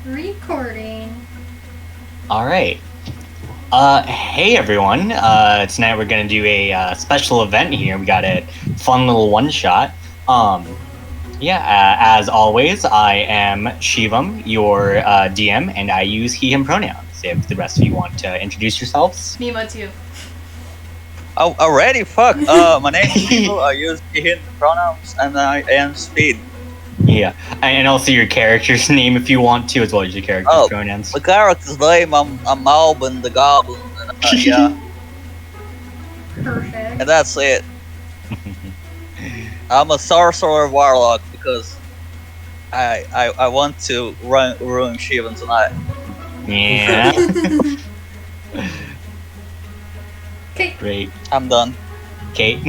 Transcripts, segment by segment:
Recording. Alright. Hey everyone. Tonight we're gonna do a special event here. We got a fun little one-shot. As always, I am Shivam, your DM, and I use he, him pronouns. If the rest of you want to introduce yourselves. Mimo too. Oh, already? Fuck. My name is Mimo. I use he, him pronouns, and I am Speed. Yeah, and also your character's name if you want to, as well as your character's pronouns. My character's name, I'm Malvin the Goblin. And, yeah. Perfect. And that's it. I'm a sorcerer warlock because I want to ruin Shivan tonight. Yeah. Okay. Great. I'm done. Cait.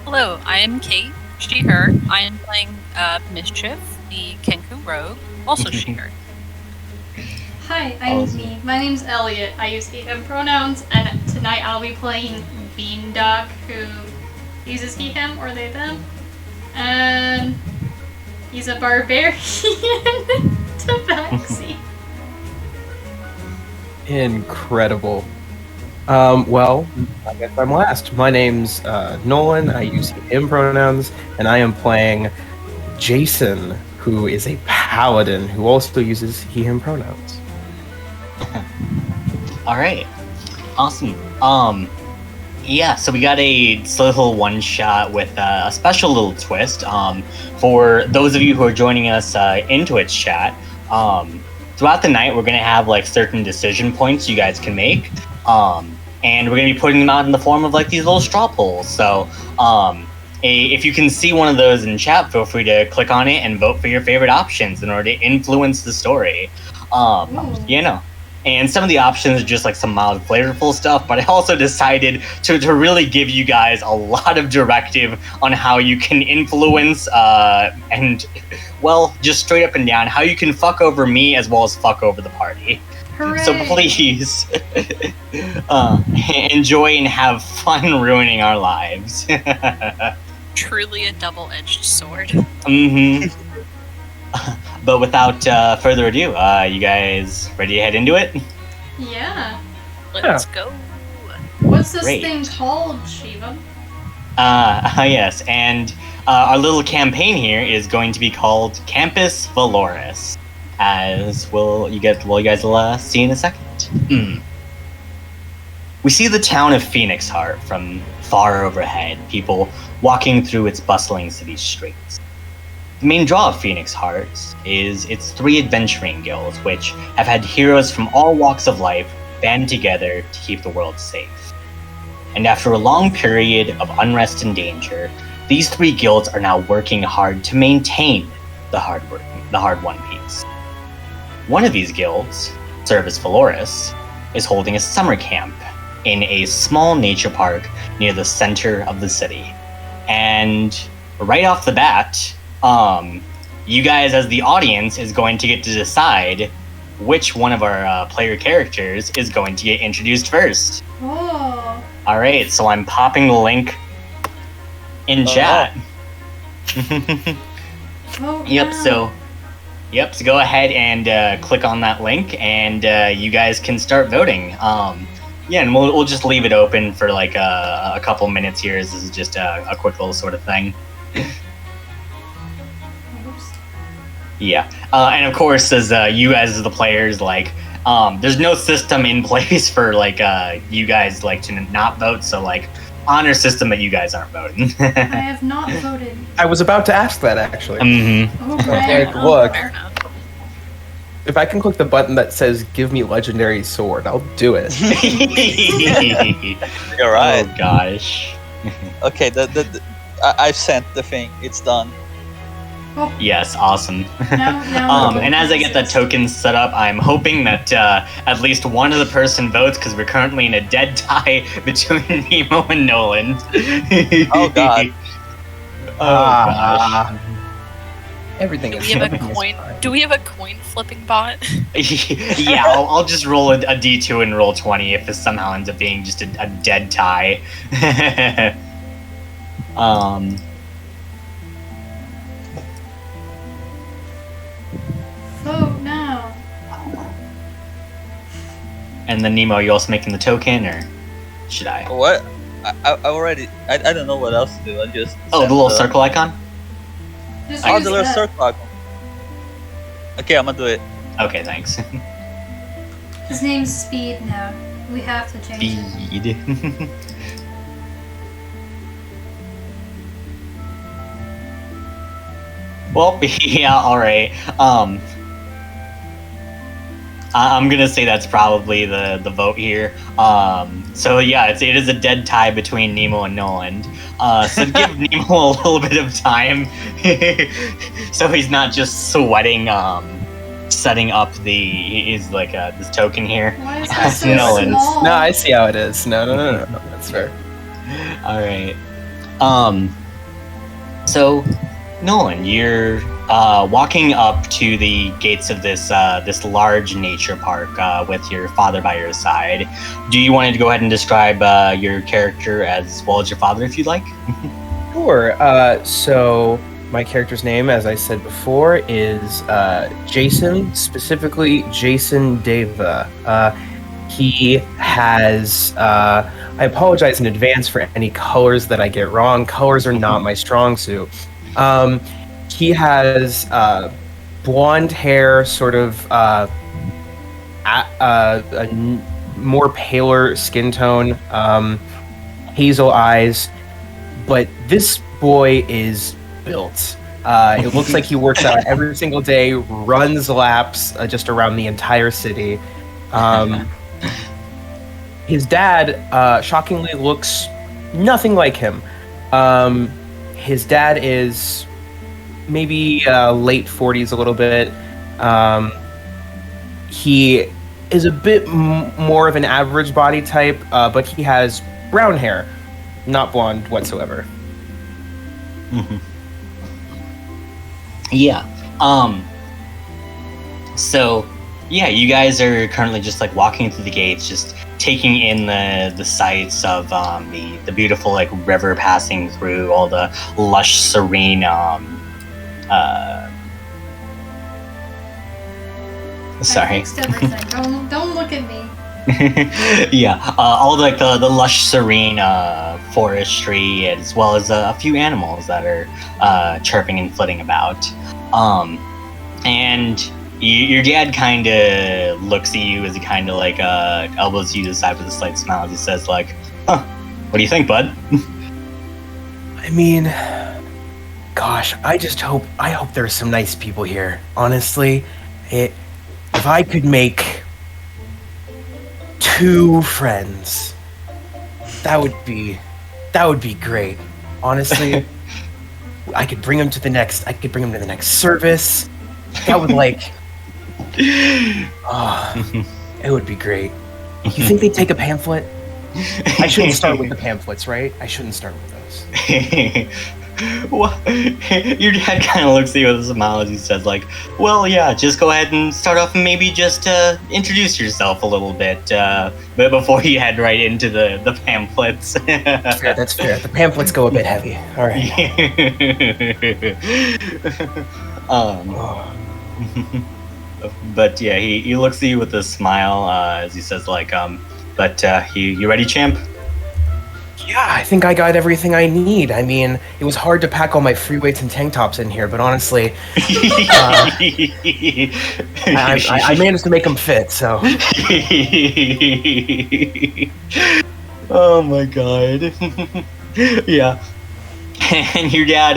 Hello, I am Cait, she, her. I am playing Mischief, the Kenku Rogue, also she, her. Hi, I'm me. My name's Elliot. I use he, him pronouns, and tonight I'll be playing Beandock, who uses he, him, or they, them. And he's a barbarian tabaxi. Incredible. Well, I guess I'm last. My name's Nolan. I use him pronouns, and I am playing Jason, who is a paladin who also uses he, him pronouns. Alright. Awesome. So we got a little one-shot with a special little twist. For those of you who are joining us in Twitch chat, throughout the night we're going to have like certain decision points you guys can make. And we're going to be putting them out in the form of like these little straw polls. So if you can see one of those in chat, feel free to click on it and vote for your favorite options in order to influence the story. And some of the options are just like some mild flavorful stuff, but I also decided to really give you guys a lot of directive on how you can influence just straight up and down, how you can fuck over me as well as fuck over the party. Hooray. So please enjoy and have fun ruining our lives. Truly a double-edged sword. Mm-hmm. But without further ado, you guys ready to head into it? Yeah. Let's go. What's this Great. thing called, Shiva? Yes, and our little campaign here is going to be called Campus Valorus, as you guys will see in a second. We see the town of Phoenix Heart from far overhead, people walking through its bustling city streets. The main draw of Phoenix Heart is its 3 adventuring guilds, which have had heroes from all walks of life band together to keep the world safe. And after a long period of unrest and danger, these 3 guilds are now working hard to maintain the hard-won peace. One of these guilds, Service Valorus, is holding a summer camp in a small nature park near the center of the city. And right off the bat, you guys as the audience is going to get to decide which one of our player characters is going to get introduced first. Oh. Alright, so I'm popping the link in chat. So go ahead and click on that link and you guys can start voting. And we'll just leave it open for like a couple minutes here. This is just a quick little sort of thing. Yeah, and of course, as you guys as the players, like, there's no system in place for like you guys like to not vote. So like, honor system that you guys aren't voting. I have not voted. I was about to ask that, actually. Mm-hmm. Okay. Look, Fair enough. if I can click the button that says "Give me legendary sword," I'll do it. You're right. Oh gosh. Okay, I've sent the thing. It's done. Oh. Yes, awesome. Now and as I get the tokens set up, I'm hoping that at least one of the person votes, because we're currently in a dead tie between Nemo and Nolan. Oh god. Gosh. Everything Do is we have a fine. coin? Do we have a coin flipping bot? Yeah, I'll just roll a D2 and roll 20 if this somehow ends up being just a dead tie. Vote now. And then Nemo, are you also making the token, or should I? What? I already. I don't know what else to do. I just. Oh, the little circle icon? Just Oh, use the little that. circle icon. Okay, I'm gonna do it. Okay, thanks. His name's Speed now. We have to change it. Speed. Well, yeah, alright. I'm gonna say that's probably the vote here. So yeah, it is a dead tie between Nemo and Nolan. So give Nemo a little bit of time, so he's not just sweating. Setting up this token here. Why is that so Nolan. small? No, I see how it is. No, that's fair. All right. So, Nolan, you're walking up to the gates of this large nature park with your father by your side. Do you want to go ahead and describe your character as well as your father, if you'd like? Sure. So my character's name, as I said before, is Jason, specifically Jason Deva. He has, I apologize in advance for any colors that I get wrong. Colors are not my strong suit. He has blonde hair, sort of more paler skin tone, hazel eyes, but this boy is built. It looks like he works out every single day, runs laps just around the entire city. His dad, shockingly, looks nothing like him. His dad is maybe late 40s, a little bit. He is a bit more of an average body type, but he has brown hair, not blonde whatsoever. Mm-hmm. Yeah. So, yeah, you guys are currently just like walking through the gates, just taking in the sights of the beautiful like river passing through, all the lush, serene sorry. I fixed everything. Don't look at me. Yeah, all like the lush, serene forestry, as well as a few animals that are chirping and flitting about. And your dad kind of looks at you as he kind of like elbows you to the side with a slight smile as he says like, "Huh, what do you think, bud?" I mean, gosh, I hope there's some nice people here. Honestly, if I could make 2 friends, that would be great. Honestly, I could bring them to the next service. That would like, it would be great. You think they'd take a pamphlet? I shouldn't start with the pamphlets, right? I shouldn't start with those. Well, your dad kind of looks at you with a smile as he says like, well, yeah, just go ahead and start off and maybe just introduce yourself a little bit but before you head right into the pamphlets. That's fair. The pamphlets go a bit heavy. All right. But yeah, he looks at you with a smile as he says like, but you ready, champ? Yeah, I think I got everything I need. I mean, it was hard to pack all my free weights and tank tops in here, but honestly, I managed to make them fit, so. Oh my god. Yeah. And your dad,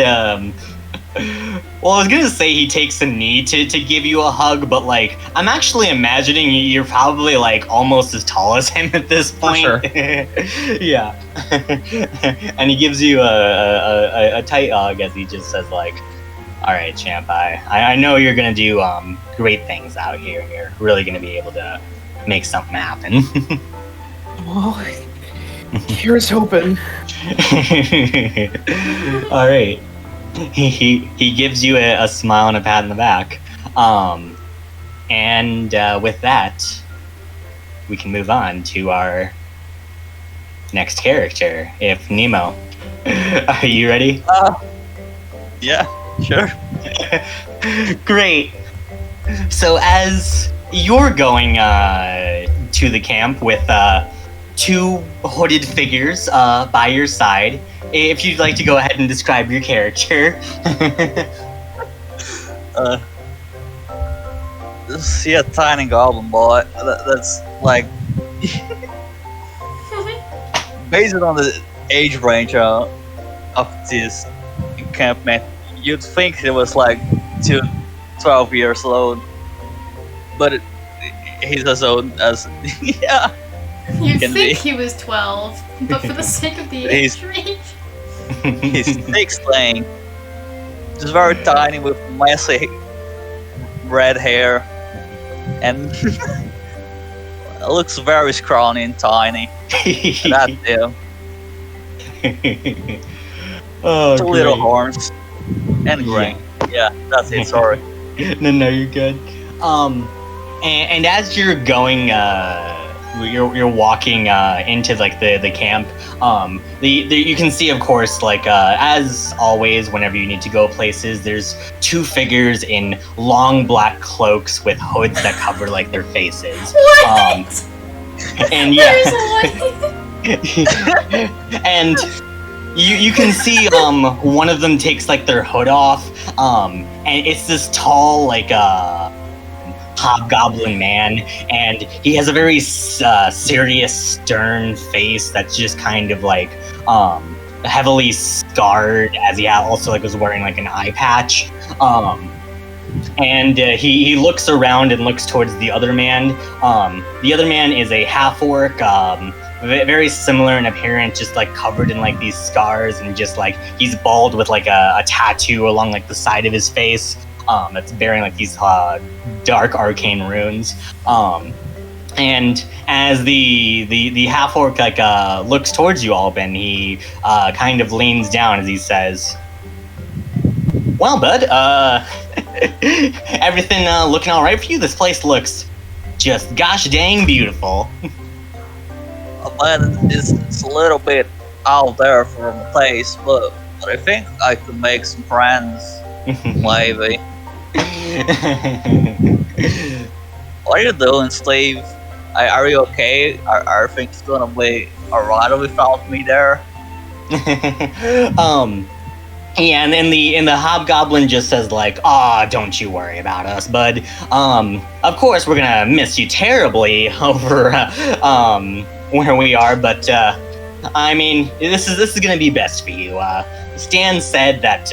well, I was gonna say he takes a knee to give you a hug, but like, I'm actually imagining you're probably like almost as tall as him at this point. For sure. Yeah. And he gives you a tight hug as he just says like, all right, champ, I know you're gonna do great things out here, and you're really gonna be able to make something happen. Well, here's hoping. All right. He gives you a smile and a pat in the back. And with that, we can move on to our next character. If Nemo, are you ready? Yeah, sure. Great. So as you're going to the camp with two hooded figures by your side. If you'd like to go ahead and describe your character. See a tiny goblin boy. That's like based on the age range of this encampment, you'd think he was like 12 years old, but he's as old as yeah. You'd Can think be. he was 12, but for the sake of the age range. He's 16, just very tiny with messy red hair, and looks very scrawny and tiny. That's him. Oh, Two great. little horns and gray. Yeah, that's it. Sorry. No, you're good. And as you're going, you're walking into like the camp. You can see, of course, like as always, whenever you need to go places, there's two figures in long black cloaks with hoods that cover like their faces. What? And yeah, There's one. and you can see one of them takes like their hood off, and it's this tall like hobgoblin man, and he has a very serious, stern face that's just kind of like heavily scarred, as he also like was wearing like an eye patch. And he looks around and looks towards the other man. The other man is a half-orc, very similar in appearance, just like covered in like these scars, and just like he's bald with like a tattoo along like the side of his face. That's bearing like these dark arcane runes. And as the half orc like looks towards you, Albin, he kind of leans down as he says, "Well, bud, everything looking all right for you? This place looks just gosh dang beautiful." But it's a little bit out there from the place, but I think I could make some friends. Maybe. What are you doing, Steve? Are you okay? Are things gonna be alright without me there? Yeah, and then the hobgoblin just says like, don't you worry about us, bud. Of course we're gonna miss you terribly over where we are, but I mean, this is gonna be best for you. Stan said that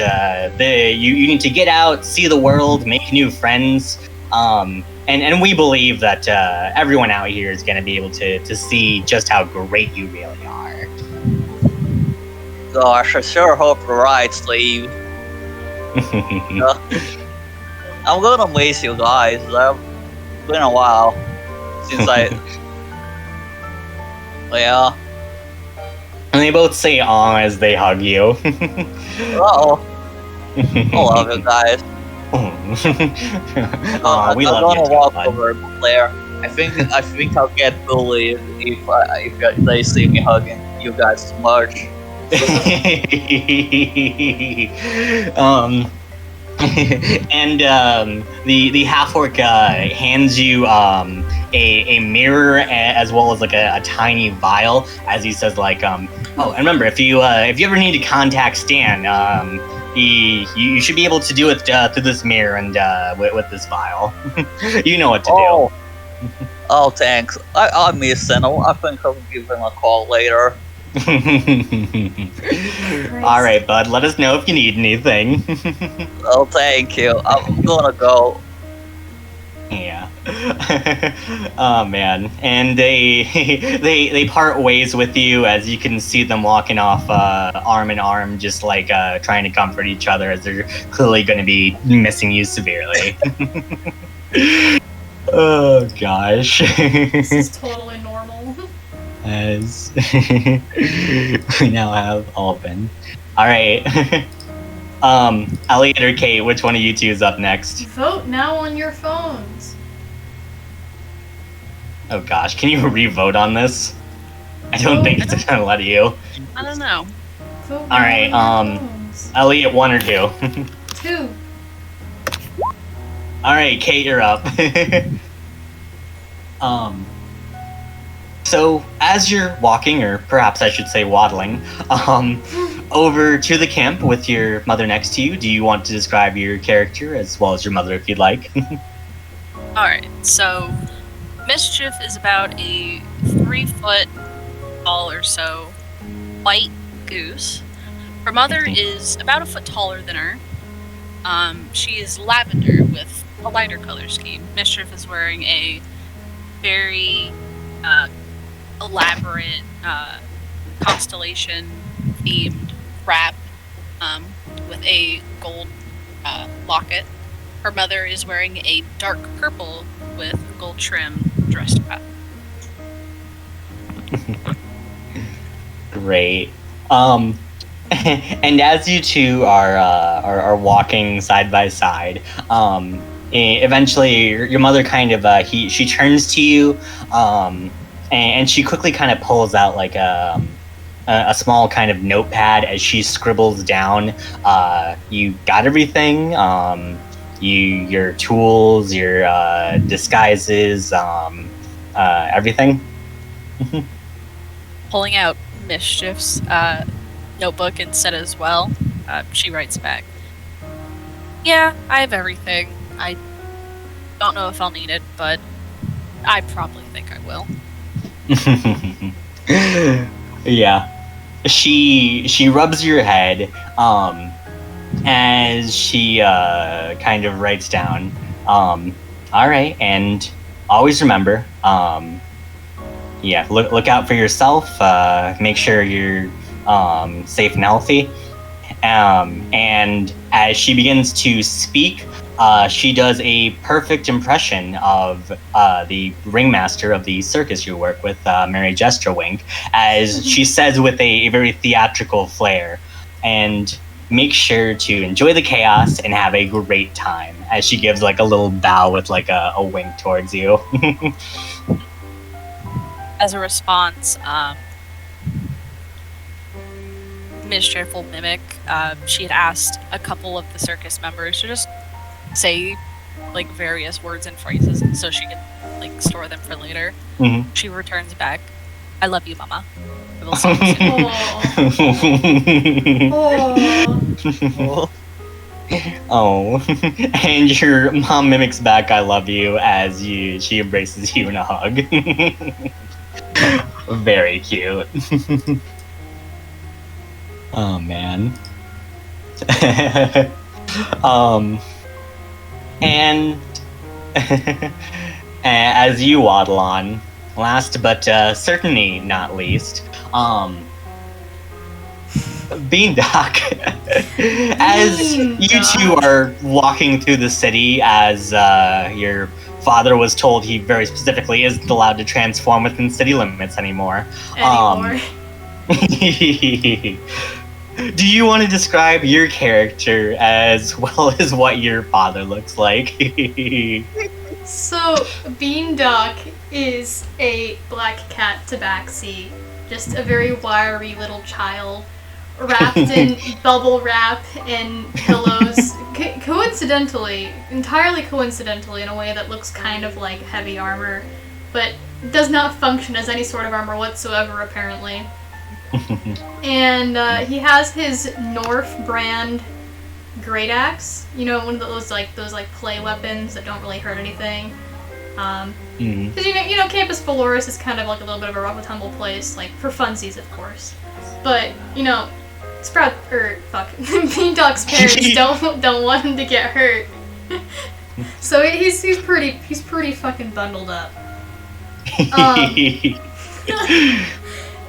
you need to get out, see the world, make new friends, and we believe that everyone out here is gonna be able to see just how great you really are. Gosh, I sure hope you're right, Steve. I'm gonna miss you guys. It's been a while since I. Yeah. And they both say "aw" as they hug you. Uh-oh. I love you guys. Aw, we I'm love gonna you too, walk bud. over there. I think I'll get bullied if they see me hugging you guys too much. And the half orc hands you a mirror as well as like a tiny vial, as he says like oh, and remember, if you ever need to contact Stan, you should be able to do it through this mirror and with this vial. You know what to do. Oh, thanks. I miss him. I think I'll give him a call later. All right, bud. Let us know if you need anything. Oh, thank you. I'm gonna go. Yeah. Oh man. And they part ways with you, as you can see them walking off arm in arm, just like trying to comfort each other, as they're clearly going to be missing you severely. Oh gosh. This is totally normal. As we now have Alvin. Alright. Elliot or Cait, which one of you two is up next? Vote now on your phones. Oh gosh, can you re-vote on this? I don't think it's gonna let you. I don't know. Vote Alright, now on your phones. Elliot, 1 or 2? 2. Alright, Cait, you're up. So, as you're walking, or perhaps I should say waddling, over to the camp with your mother next to you, do you want to describe your character as well as your mother if you'd like? Alright, so Mischief is about a 3 foot tall or so white goose. Her mother is about a foot taller than her. She is lavender with a lighter color scheme. Mischief is wearing a very elaborate constellation themed wrap with a gold locket. Her mother is wearing a dark purple with gold trim dress wrap. Great. And as you two are walking side by side, eventually your mother kind of she turns to you, and she quickly kind of pulls out like a small kind of notepad as she scribbles down, you got everything, your tools, your disguises, everything. Pulling out Mischief's notebook instead as well, she writes back, "Yeah, I have everything. I don't know if I'll need it, but I probably think I will." Yeah. She rubs your head as she kind of writes down, all right, and always remember, yeah, look out for yourself, make sure you're safe and healthy. And as she begins to speak, she does a perfect impression of the ringmaster of the circus you work with, Mary Jesterwink, as she says with a very theatrical flair, and make sure to enjoy the chaos and have a great time, as she gives like a little bow with like a wink towards you. As a response, Mischief will mimic. She had asked a couple of the circus members to just say like various words and phrases so she could like store them for later. Mm-hmm. She returns back, "I love you, Mama. I will see you soon." Oh, and your mom mimics back, "I love you," as she embraces you in a hug. Very cute. Oh man. And as you waddle on, last but certainly not least, Beandock, as you two are walking through the city, as your father was told he very specifically isn't allowed to transform within city limits anymore. Do you want to describe your character as well as what your father looks like? So, Beandock is a black cat tabaxi, just a very wiry little child, wrapped in bubble wrap and pillows, entirely coincidentally, in a way that looks kind of like heavy armor, but does not function as any sort of armor whatsoever, apparently. And he has his North brand great axe, one of those play weapons that don't really hurt anything. Because Campus Valorus is kind of like a little bit of a rough and tumble place, like for funsies, of course. But Beandock's parents don't want him to get hurt, so he's pretty fucking bundled up.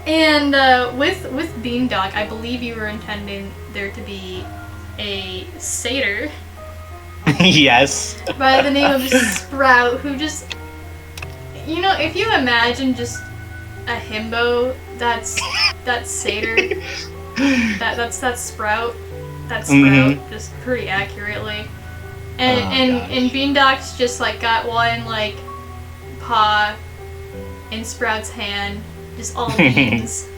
And with Beandock, I believe you were intending there to be a satyr. Yes. By the name of Sprout, who just, if you imagine just a himbo, that's satyr. That's Sprout. That's Sprout, just pretty accurately. And Beandock's just like got one like paw in Sprout's hand. Just all beans.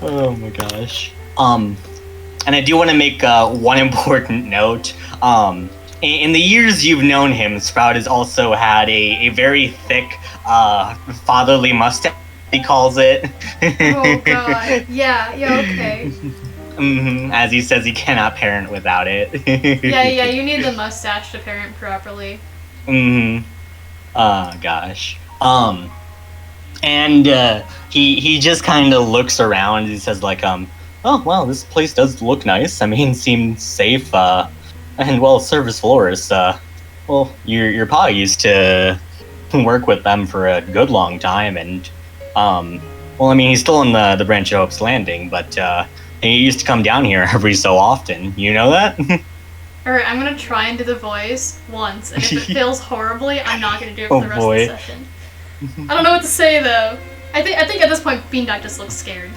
Oh my gosh. And I do want to make one important note. in the years you've known him, Sprout has also had a very thick, fatherly mustache, he calls it. Oh god. Yeah, okay. As he says he cannot parent without it. Yeah, you need the mustache to parent properly. Gosh. And he just kind of looks around. He says like, oh well, this place does look nice. I mean, seems safe. And well, Service Valorus. Well, your pa used to work with them for a good long time, and well, I mean, he's still in the branch of Hope's Landing, but he used to come down here every so often. You know that? Alright, I'm gonna try and do the voice once, and if it fails horribly, I'm not gonna do it for the rest of the session. I don't know what to say though. I think at this point, Beandock just looks scared.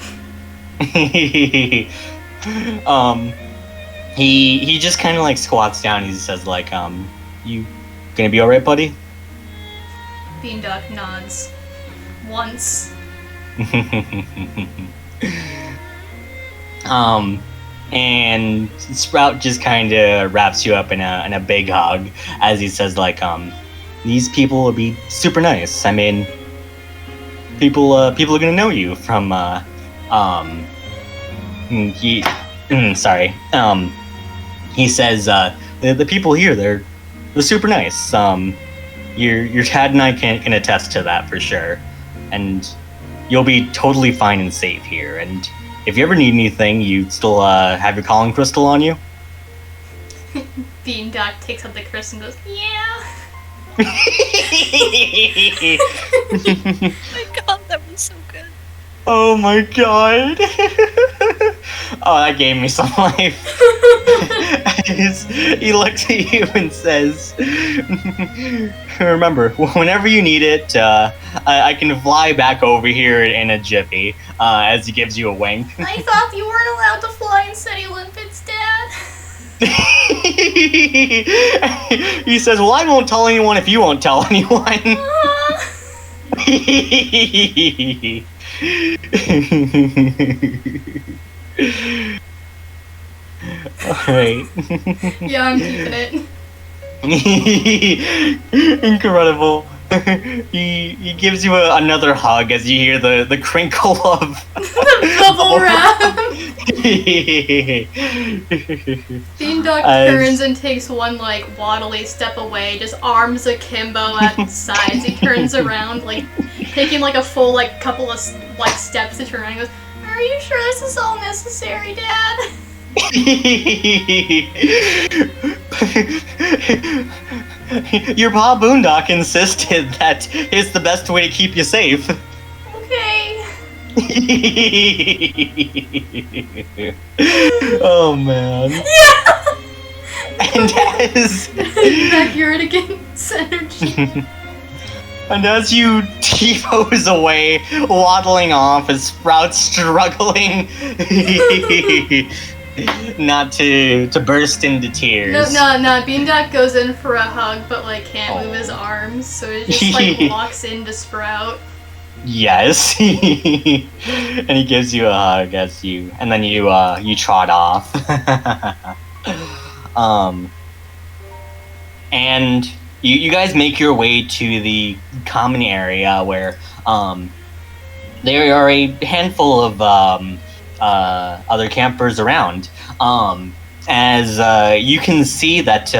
He just kind of like squats down. He says like, you gonna be all right, buddy? Beandock nods. Once. And Sprout just kind of wraps you up in a big hug as he says like, these people will be super nice. I mean, people are gonna know you from he says the people here, they're super nice. Your dad and I can attest to that for sure, and you'll be totally fine and safe here. And if you ever need anything, you still have your calling crystal on you. Beandock takes out the crystal and goes, yeah. Oh my god, that was so good. Oh my god. Oh, that gave me some life. He looks at you and says, remember, whenever you need it, I can fly back over here in a jiffy, as he gives you a wink. I thought you weren't allowed to fly in City Limpets, Dad. He says, well, I won't tell anyone if you won't tell anyone. Alright. Yeah, I'm keeping it. Incredible. He gives you another hug as you hear the crinkle of the bubble wrap. Beandock turns and takes one like waddly step away, just arms akimbo at the sides. He turns around, like taking like a full like couple of like steps to turn around and goes, "Are you sure this is all necessary, Dad?" Your pa Boondock insisted that it's the best way to keep you safe. Okay. Oh man. Yeah. And as accurate against energy. And as you T-pose away, waddling off, as Sprout's struggling not to burst into tears. No. Beandock goes in for a hug, but like can't move his arms, so it just like walks into Sprout. Yes. And he gives you a hug as you, and then you trot off. And you guys make your way to the common area where there are a handful of other campers around. As you can see that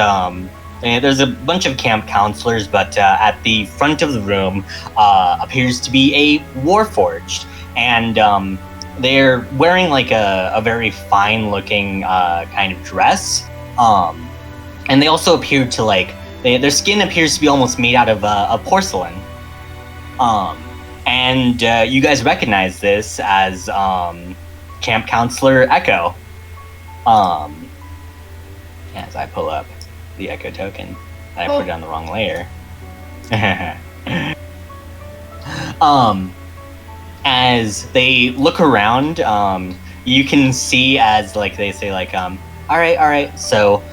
there's a bunch of camp counselors, but at the front of the room appears to be a warforged, and they're wearing like a very fine-looking kind of dress, and they also appear to like their skin appears to be almost made out of porcelain. And you guys recognize this as Camp Counselor Echo. As I pull up the Echo token, I put it on the wrong layer. As they look around, you can see as like they say like, all right. So,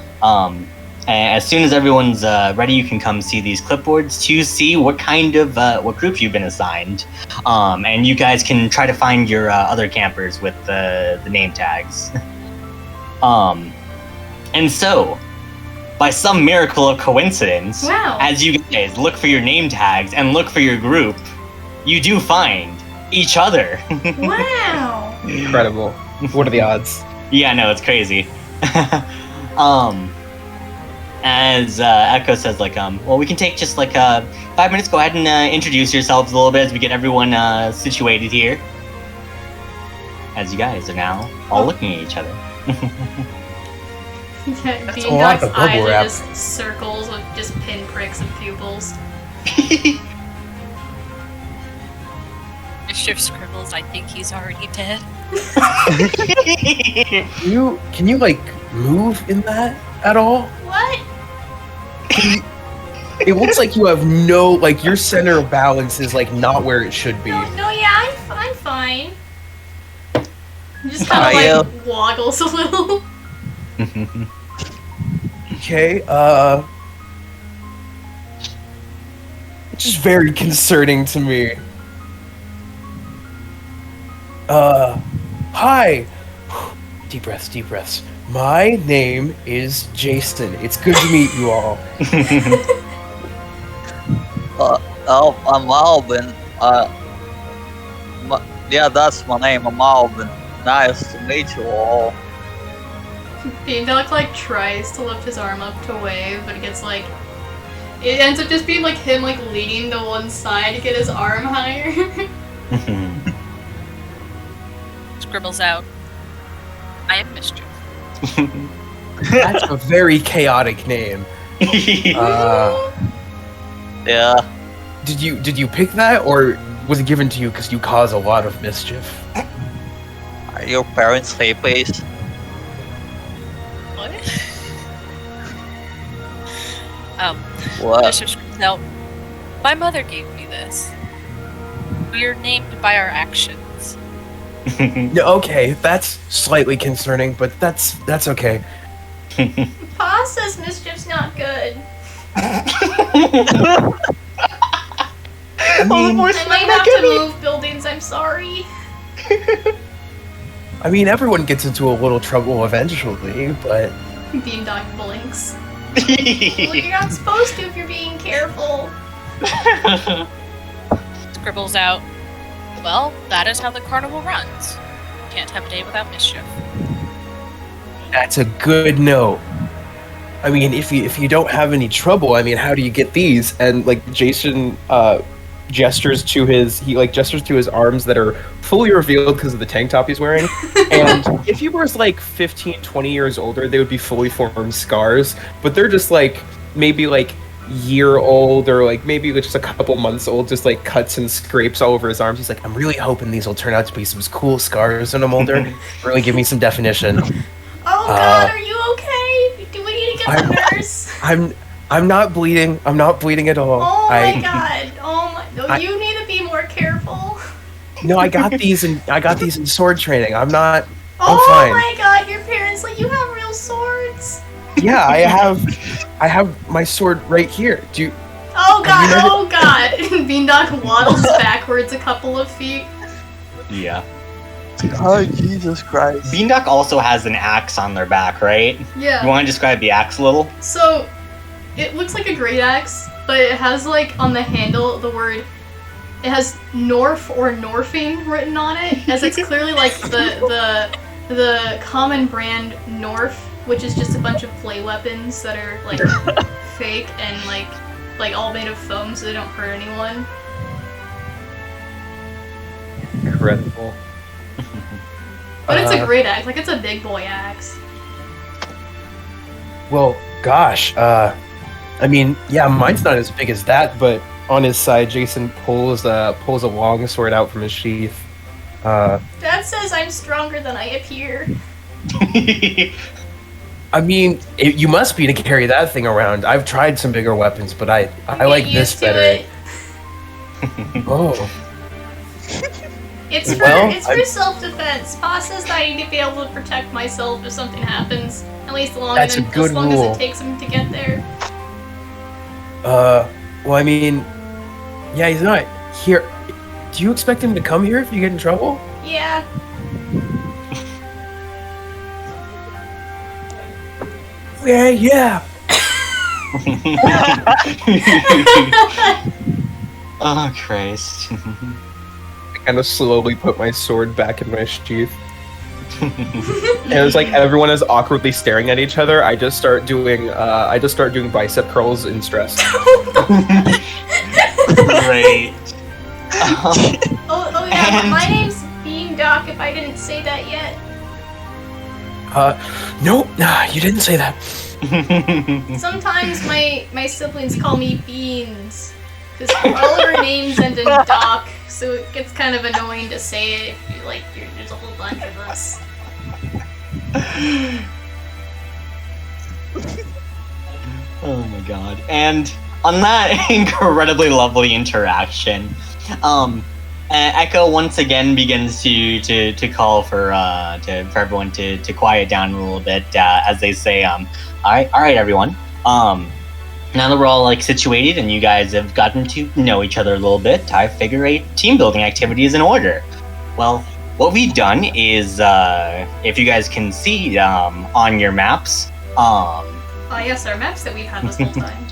as soon as everyone's ready, you can come see these clipboards to see what kind of what group you've been assigned, and you guys can try to find your other campers with the name tags. And so, by some miracle of coincidence, Wow. as you guys look for your name tags and look for your group, you do find each other. Wow. Incredible. What are the odds? Yeah, no, it's crazy. As Echo says, like, well, we can take just like 5 minutes. Go ahead and introduce yourselves a little bit as we get everyone situated here. As you guys are now all looking at each other. Yeah, That's a lot Beandog's of bubble eyes are wrap. just circles with just pinpricks and pupils. Mischief scribbles, I think he's already dead. Can you like move in that at all? What? It looks like you have no, like, your center of balance is like not where it should be. No, yeah, I'm fine. He just kind Are of like waggles a little. Okay, it's just very concerning to me. Hi! Deep breaths, deep breaths. My name is Jason. It's good to meet you all. I'm Alvin. Yeah, that's my name. I'm Alvin. Nice to meet you all. Beandog like tries to lift his arm up to wave, but it gets like it ends up just being like him like leaning to one side to get his arm higher. Scribbles out. I am Mischief. That's a very chaotic name. Yeah. Did you pick that, or was it given to you because you cause a lot of mischief? Are your parents hippies? What? What? Mischief scribbles out. My mother gave me this. We are named by our actions. No, okay, that's slightly concerning, but that's okay. Pa says mischief's not good. I mean, I might have to move buildings, I'm sorry. I mean, everyone gets into a little trouble eventually, but Beandog blinks. Well, you're not supposed to if you're being careful. Scribbles out. Well, that is how the carnival runs. Can't have a day without mischief. that's a good note. I mean, if you don't have any trouble, I mean, how do you get these? And like Jason gestures to his arms that are fully revealed because of the tank top he's wearing. And if he was like 15, 20 years older, they would be fully formed scars, but they're just like maybe like year old or like maybe just a couple months old, just like cuts and scrapes all over his arms. He's like, I'm really hoping these will turn out to be some cool scars when I'm older. Really give me some definition. Oh god, are you okay? Do we need to get the nurse? I'm not bleeding. I'm not bleeding at all. Oh my god. Oh my no, I- you need to be more careful. No, I got these in sword training. I'm not. I'm Oh fine. my god, your parents let you have real swords. Yeah, I have my sword right here. Do you? Oh Have god, you never- oh god. Beandog waddles backwards a couple of feet. Yeah. Oh, Jesus Christ. Beandog also has an axe on their back, right? Yeah. You want to describe the axe a little? So, it looks like a great axe, but it has like on the handle the word. It has Norf or Norfing written on it, as it's clearly like the common brand Norf, which is just a bunch of play weapons that are like fake and like all made of foam, so they don't hurt anyone. Incredible. But it's a great axe, like it's a big boy axe. Well, gosh. I mean, yeah, mine's not as big as that, but on his side, Jason pulls a long sword out from his sheath. Dad says I'm stronger than I appear. I mean, you must be to carry that thing around. I've tried some bigger weapons, but I like Get this used to better. it. Oh, It's for Well, for self-defense. Pa says that I need to be able to protect myself if something happens. At least That's a good as long rule. as it takes him to get there. well, I mean, yeah, he's not here. Do you expect him to come here if you get in trouble? Yeah. Yeah. Oh, Christ. I kind of slowly put my sword back in my sheath. And it's like everyone is awkwardly staring at each other. I just start doing bicep curls in stress. Great. Oh yeah, And- my name's Bean Doc. If I didn't say that yet. Nope, nah, you didn't say that. Sometimes my siblings call me Beans because all of our names end in Doc, so it gets kind of annoying to say it if there's a whole bunch of us. Oh my god. And on that incredibly lovely interaction, Echo once again begins to call for everyone to quiet down a little bit as they say, all right, everyone. Now that we're all situated and you guys have gotten to know each other a little bit, I figure a team building activity is in order. Well, what we've done is, if you guys can see on your maps, Oh yes, our maps that we've had this whole time.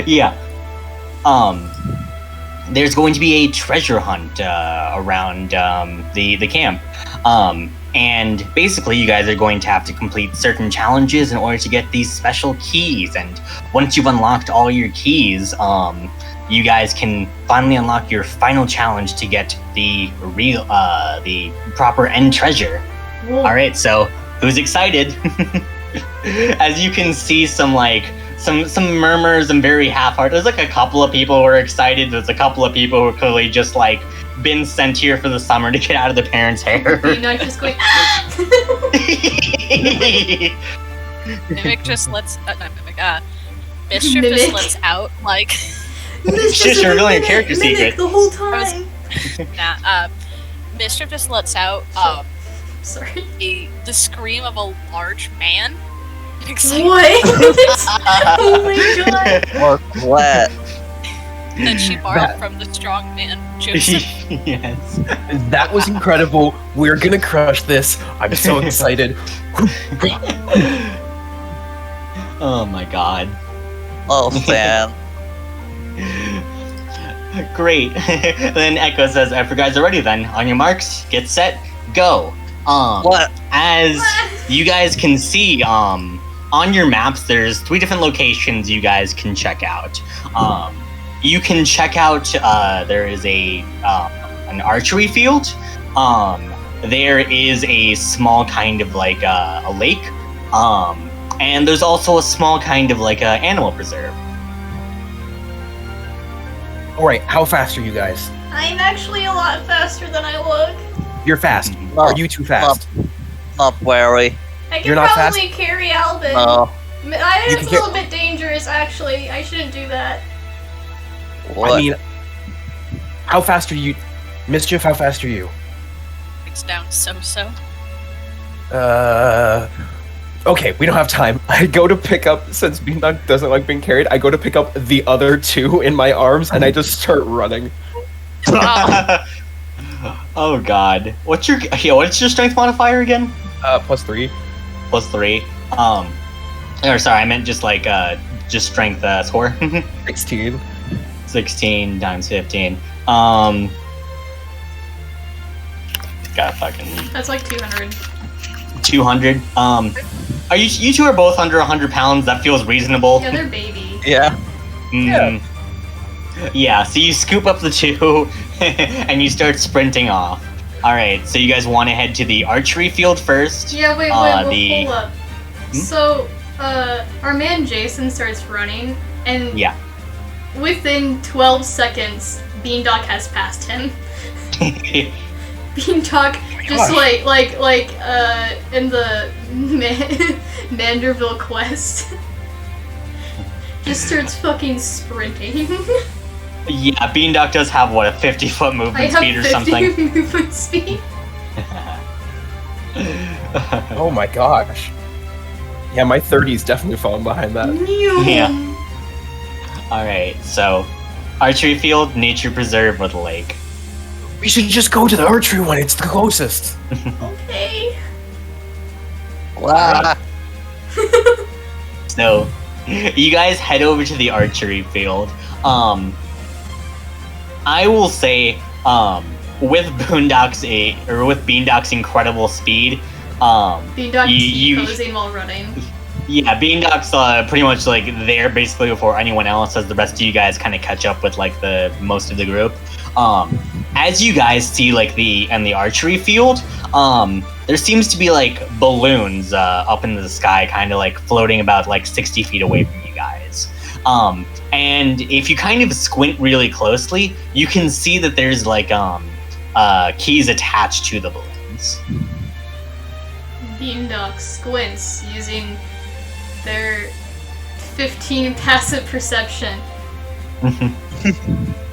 yeah, there's going to be a treasure hunt around the camp. And basically you guys are going to have to complete certain challenges in order to get these special keys. And once you've unlocked all your keys, you guys can finally unlock your final challenge to get the proper end treasure. Whoa. All right, so who's excited? As you can see, some murmurs and very half-hearted. There's like a couple of people who are excited. There's a couple of people who are clearly just like been sent here for the summer to get out of their parents' hair. You're not just going. Mimic just lets not Mimic, Mischief Mimic. just lets out like Shush, you're revealing your character secret. The whole time. Mischief just lets out Sorry. the scream of a large man. What? Oh my god. What's that? That she borrowed from the strong man, Joseph. Yes. That was incredible. We're gonna crush this. I'm so excited. Oh my god. Oh, Sam. Great. Then Echo says, if you guys are ready then, on your marks, get set, go. What? As you guys can see, on your maps, there's 3 different locations you guys can check out. You can check out, there is an archery field. There is a small kind of like a lake. And there's also a small kind of like a animal preserve. Alright, how fast are you guys? I'm actually a lot faster than I look. You're fast. No, Are you too fast? Not very. I can You're not probably carry Albin. No. It's can a little bit dangerous, actually. I shouldn't do that. What? I mean, how fast are you? Mischief, how fast are you? It's down so. Okay, we don't have time. I go to pick up, since Beanbag doesn't like being carried, I go to pick up the other 2 in my arms and I just start running. Oh god. What's your strength modifier again? +3. +3. Or sorry, I meant just like just strength score. 16. 16 times 15. Got fucking That's like 200. 200. Are you 2 are both under 100 pounds? That feels reasonable. Yeah, they're baby. Yeah. Mm. Yeah, so you scoop up the 2 and you start sprinting off. Alright, so you guys want to head to the archery field first? Yeah, wait, hold up. Hmm? So, our man Jason starts running, and Yeah. within 12 seconds, Beandock has passed him. Beandock just gosh. like in the Manderville quest, just starts fucking sprinting. Yeah, Beandock does have, what, a 50-foot I movement have speed or 50 something? movement speed. Oh my gosh. Yeah, my 30's definitely falling behind that. Yeah. Alright, so archery field, nature preserve, or the lake? We should just go to the archery one, it's the closest. Okay. Wow. So, You guys head over to the archery field. I will say, with Beandock's incredible speed, Beandock you posing while running. yeah, Beandock's pretty much like there basically before anyone else, as the rest of you guys kind of catch up with like the most of the group. As you guys see like the archery field, there seems to be like balloons up in the sky, kind of like floating about like 60 feet away from you guys. And if you kind of squint really closely, you can see that there's like keys attached to the balloons. Beandock squints using their 15 passive perception.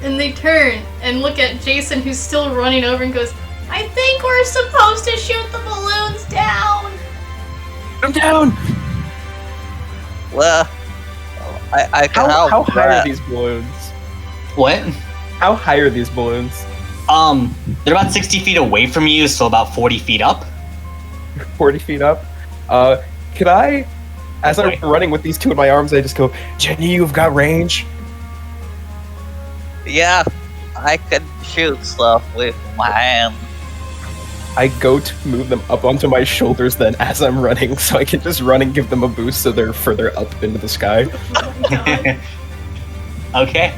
And they turn and look at Jason, who's still running over, and goes, I think we're supposed to shoot the balloons down! I'm down! Well, I can help. How high that. are these balloons? What? How high are these balloons? They're about 60 feet away from you, so about 40 feet up. 40 feet up? Could I, as I'm running with these two in my arms, I just go, Jenny, you've got range? Yeah, I can shoot stuff with my hand. I go to move them up onto my shoulders then as I'm running, so I can just run and give them a boost so they're further up into the sky. Okay.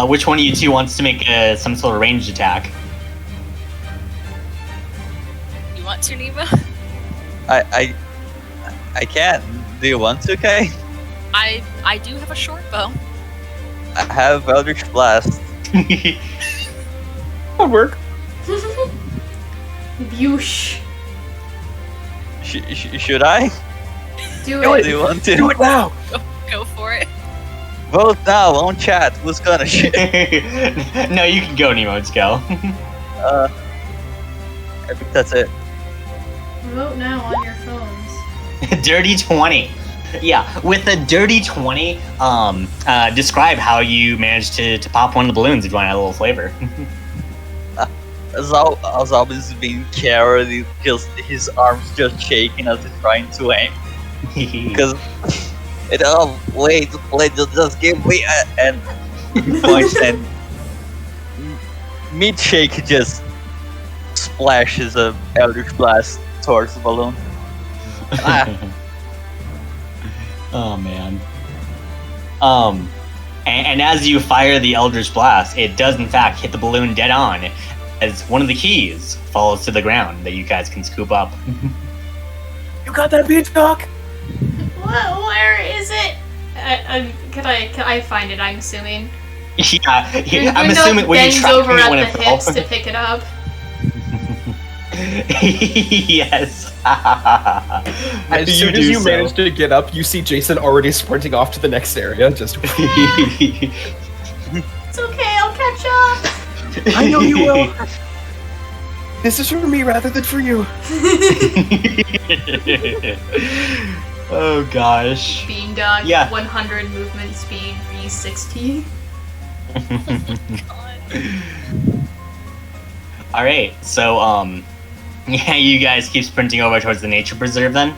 Which one of you two wants to make some sort of ranged attack? You want to, Neva? I can't. Do you want to, Cait? I do have a short bow. I have Eldritch Blast. That'd work. Boosh. Should I? Do Do it. Do you want to? Do it now! Go for it. Vote now on chat. Who's gonna shoot? No, you can go, Nemo. Just go. I think that's it. Vote now on your phones. Dirty 20. Yeah, with a dirty 20, describe how you managed to pop one of the balloons if you want to add a little flavor. Azal's being carried because his arms just shaking as he's trying to aim. Because wait, just give me and points and mid-shake just splashes a Eldritch Blast towards the balloon. Oh man. And as you fire the Eldritch Blast, it does in fact hit the balloon dead on, as one of the keys falls to the ground that you guys can scoop up. You got that, Beandock? Where is it? Can I find it? I'm assuming. Yeah, Beandock I'm assuming when you bends track over it at when the it hips falls. to pick it up. Yes. As soon as you manage to get up, you see Jason already sprinting off to the next area. Just, It's okay, I'll catch up. I know you will. This is for me rather than for you. Oh gosh. Beandock, Yeah. 100 movement speed, V60. All right, so yeah, you guys keep sprinting over towards the nature preserve then.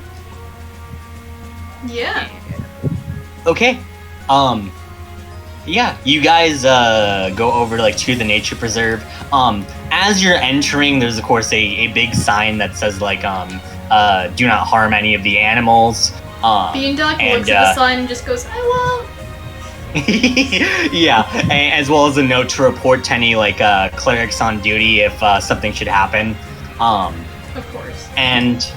Yeah. Okay. Yeah, you guys go over like to the nature preserve. As you're entering, there's of course a big sign that says like do not harm any of the animals. Beandock looks at the sign and just goes, I won't. Yeah, as well as a note to report to any like clerics on duty if something should happen. Of course. And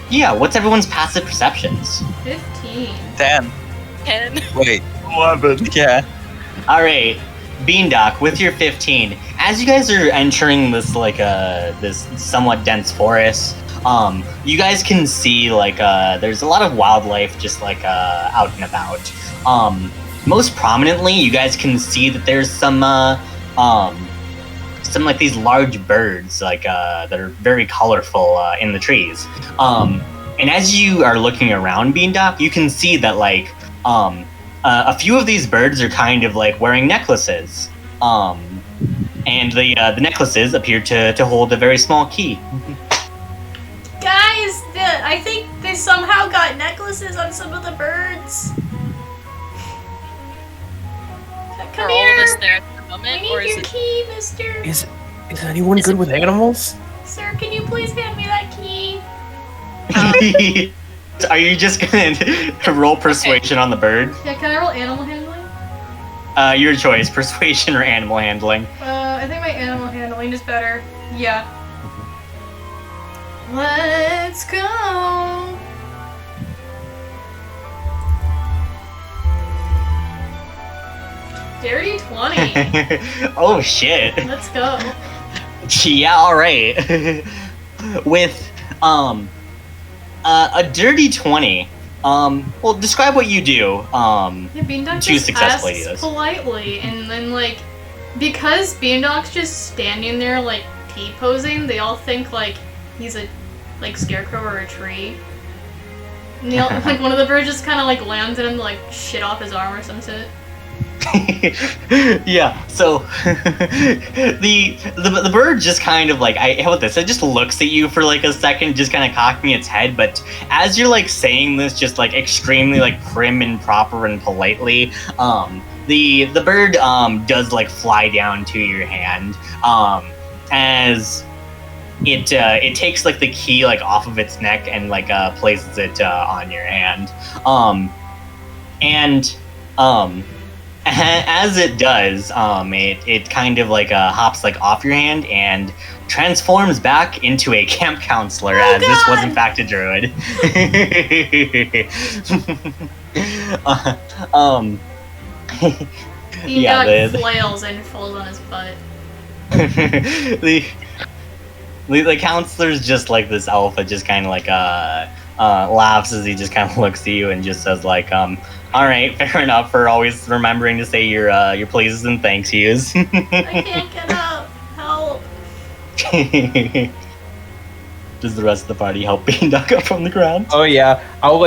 yeah, what's everyone's passive perceptions? 15. 10. 10. Wait. 11. Yeah. All right, Beandock, with your 15, as you guys are entering this like this somewhat dense forest, you guys can see like there's a lot of wildlife just like out and about. Most prominently, you guys can see that there's some like these large birds like that are very colorful in the trees. And as you are looking around, Beandock, you can see that like a few of these birds are kind of like wearing necklaces. And the necklaces appear to hold a very small key. Guys, I think somehow got necklaces on some of the birds. Come Are all of us here. there at the We moment, need or is your it? key, mister. Is anyone good with animals? Sir, can you please hand me that key? Are you just gonna roll persuasion on the bird? Yeah, can I roll animal handling? Your choice, persuasion or animal handling. I think my animal handling is better. Yeah. Let's go. Dirty 20. Oh shit. Let's go. Yeah, alright. With a dirty 20. Well, describe what you do. Yeah, Beandog Choose just successfully, asks yes. politely, and then like, because Beandog's just standing there like T-posing, they all think like he's a like scarecrow or a tree. And they all, like one of the birds just kind of like lands at him to like shit off his arm or some shit. Yeah, so the bird just kind of like, how about this? It just looks at you for like a second, just kind of cocking its head. But as you're like saying this, just like extremely like prim and proper and politely, the bird does like fly down to your hand as it takes like the key like off of its neck and like places it on your hand, as it does, it kind of like hops like off your hand and transforms back into a camp counselor, as this was in fact a druid. Beandog flails and falls on his butt. The counselor's just like this alpha, just kind of like laughs as he just kind of looks at you and just says like, all right, fair enough for always remembering to say your pleases and thanks yous. I can't get up. Help. Does the rest of the party help Beandog up from the ground? Oh yeah, I'll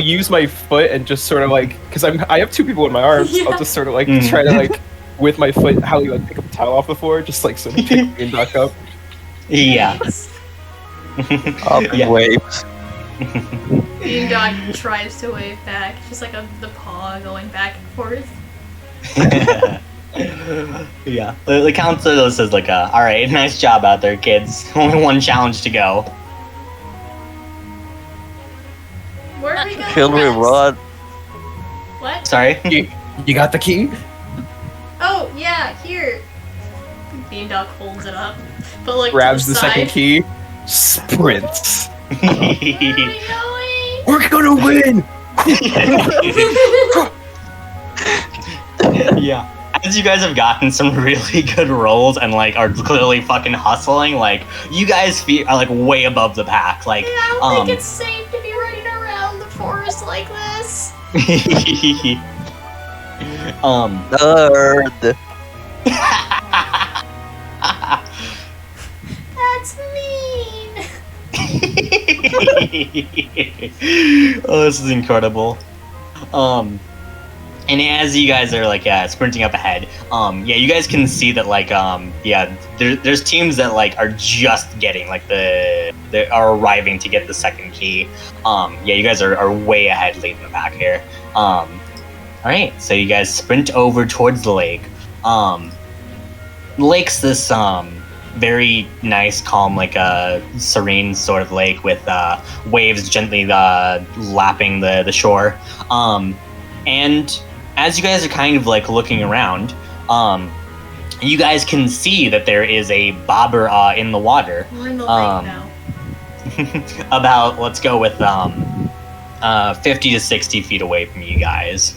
use my foot and just sort of like, because I have two people in my arms. Yeah. I'll just sort of like try to like with my foot, how you like pick up a towel off the floor, just like sort of pick Beandog up. Yeah. Up in Yeah. waves. Beandog tries to wave back, just like the paw going back and forth. Yeah. The counselor though says like, all right, nice job out there, kids. Only one challenge to go. Where are we going? Should we next? run? What? Sorry. You got the key? Oh yeah, here. Beandog holds it up, but like Grabs to the side. second key, sprints. Where are we going? We're gonna win! Yeah. As you guys have gotten some really good rolls and like are clearly fucking hustling, like you guys are like way above the pack. Like, Yeah, I don't think it's safe to be running around the forest like this. Nerd. That's mean. Oh, this is incredible. And as you guys are like sprinting up ahead, you guys can see that like there's teams that like are just getting like they are arriving to get the second key. You guys are way ahead leading the pack here. All right, so you guys sprint over towards the lake. The lake's this very nice, calm, like a serene sort of lake with waves gently lapping the shore. And as you guys are kind of like looking around, you guys can see that there is a bobber in the water. We're in the lake now. About, let's go with 50 to 60 feet away from you guys.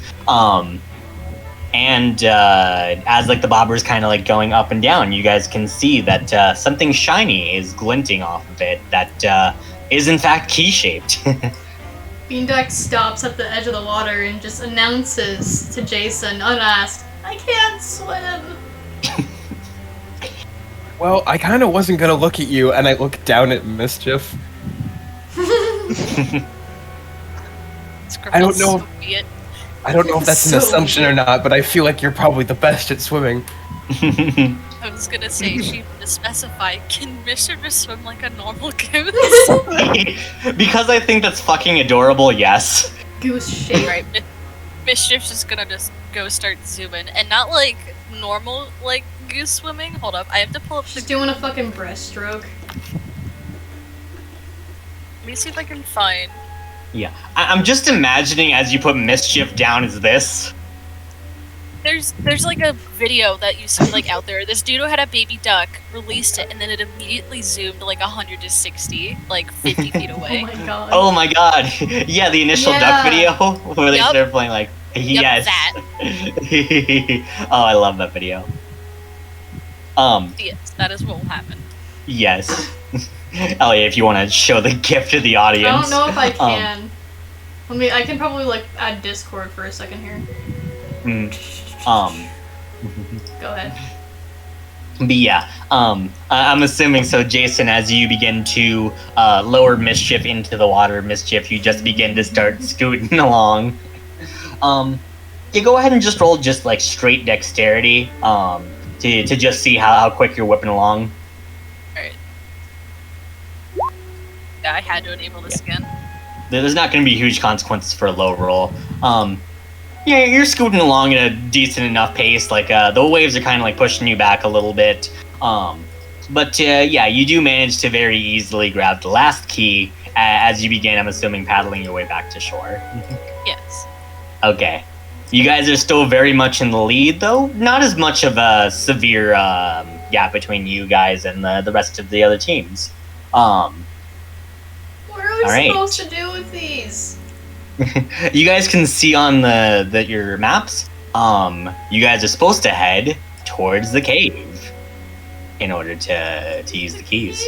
And as like the bobber is kind of like going up and down, you guys can see that something shiny is glinting off of it that is in fact key-shaped. Beandog stops at the edge of the water and just announces to Jason, unasked, I can't swim. Well, I kind of wasn't gonna look at you, and I look down at Mischief. I don't know. I don't know if that's an So assumption or not, but I feel like you're probably the best at swimming. I was gonna say, she need to specify, can Mischief just swim like a normal goose? Because I think that's fucking adorable, yes. Goose shape. Right, Mischief's just gonna just go start zooming, and not like normal, like, goose swimming. Hold up, I have to pull up the... She's doing a fucking breaststroke. Let me see if I can find... Yeah. I'm just imagining as you put Mischief down as this. There's like a video that you see like out there. This dude who had a baby duck released it, and then it immediately zoomed like 160, like 50 feet away. Oh my god. Oh my god. Yeah, the initial duck video where they Yep. start playing like, yes. That. Oh, I love that video. Yes, that is what will happen. Yes. Elliot, if you want to show the GIF to the audience. I don't know if I can. I can probably like add Discord for a second here. Go ahead. But yeah, I'm assuming so, Jason, as you begin to lower Mischief into the water, Mischief, you just begin to start scooting along. You go ahead and just roll just like straight dexterity to just see how quick you're whipping along. Alright. Yeah, I had to enable this again. There's not going to be huge consequences for a low roll. Yeah, you're scooting along at a decent enough pace. Like the waves are kind of like pushing you back a little bit. But yeah, you do manage to very easily grab the last key as you begin, I'm assuming, paddling your way back to shore. Yes. Okay. You guys are still very much in the lead, though. Not as much of a severe gap between you guys and the rest of the other teams. What are we Alright. supposed to do with these? You guys can see on your maps. You guys are supposed to head towards the cave in order to use the keys.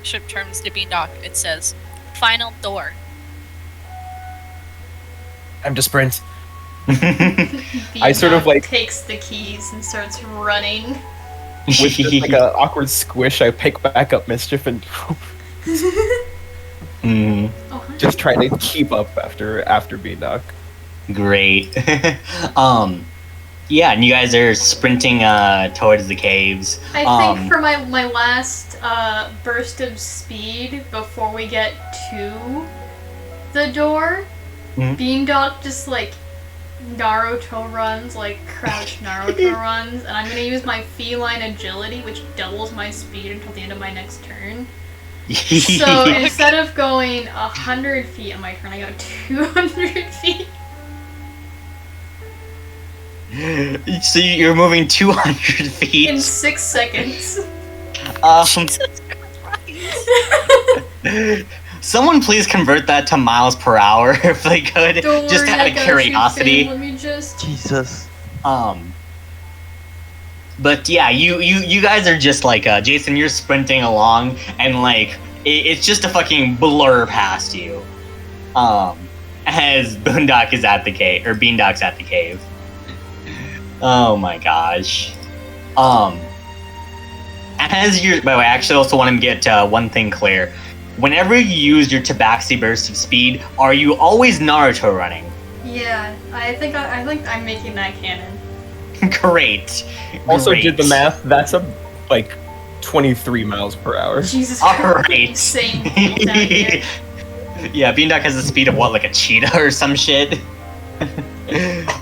Ship turns to Beandock. It says, "Final door." Time to sprint. I sort of, like- takes the keys and starts running. With just like an awkward squish, I pick back up Mischief and Mm, Oh, hi. just trying to keep up after Beandock. great. Yeah, and you guys are sprinting towards the caves. I think for my last burst of speed before we get to the door, Mhm. Beandock just like Naruto runs, like crouch Naruto runs, and I'm gonna use my feline agility, which doubles my speed until the end of my next turn. So instead of going 100 feet on my turn, I go 200 feet. So you're moving 200 feet. In 6 seconds. Someone please convert that to miles per hour if they could, Don't just worry, out I of got you, curiosity. Finn. Let me just. Jesus. But yeah, you guys are just like Jason. You're sprinting along, and like it's just a fucking blur past you. As Boondock is at the cave, or Beandock's at the cave. Oh my gosh. As you're, by the way, I actually also want to get one thing clear. Whenever you use your Tabaxi burst of speed, are you always Naruto running? Yeah, I think I'm making that canon. Great. Also Great. did the math. That's like 23 miles per hour. Jesus All Christ, right. insane people down here. Yeah, Beandock has the speed of what, like a cheetah or some shit?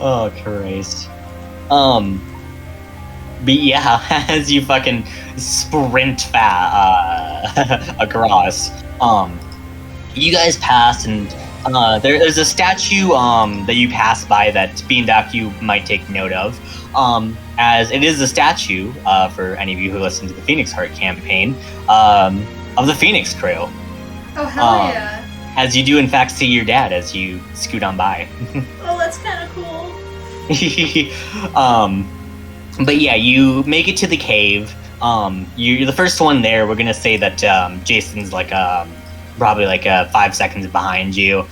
Oh, Christ. But yeah, as you fucking sprint across, you guys pass, and there's a statue that you pass by that Beandock you might take note of, as it is a statue for any of you who listen to the Phoenix Heart campaign of the Phoenix Crew. Oh hell yeah! As you do in fact see your dad as you scoot on by. Oh, that's kind of cool. But yeah, you make it to the cave. You're the first one there. We're gonna say that Jason's like probably like 5 seconds behind you.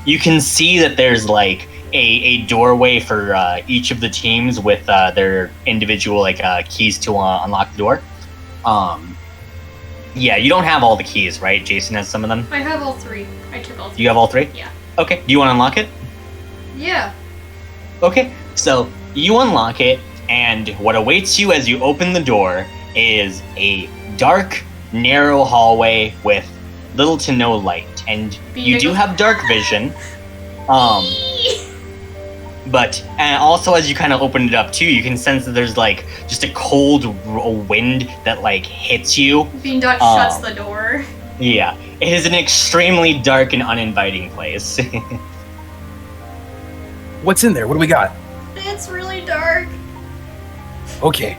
You can see that there's like a doorway for each of the teams with their individual like keys to unlock the door. Yeah, you don't have all the keys, right? Jason has some of them. I have all 3. I took all 3. You have all 3? Yeah. Okay. Do you want to unlock it? Yeah. Okay, so you unlock it, and what awaits you as you open the door is a dark, narrow hallway with little to no light. And you do have dark vision. But and also as you kind of open it up too, you can sense that there's like just a cold wind that like hits you. Beandog shuts the door. Yeah, it is an extremely dark and uninviting place. What's in there? What do we got? It's really dark. Okay.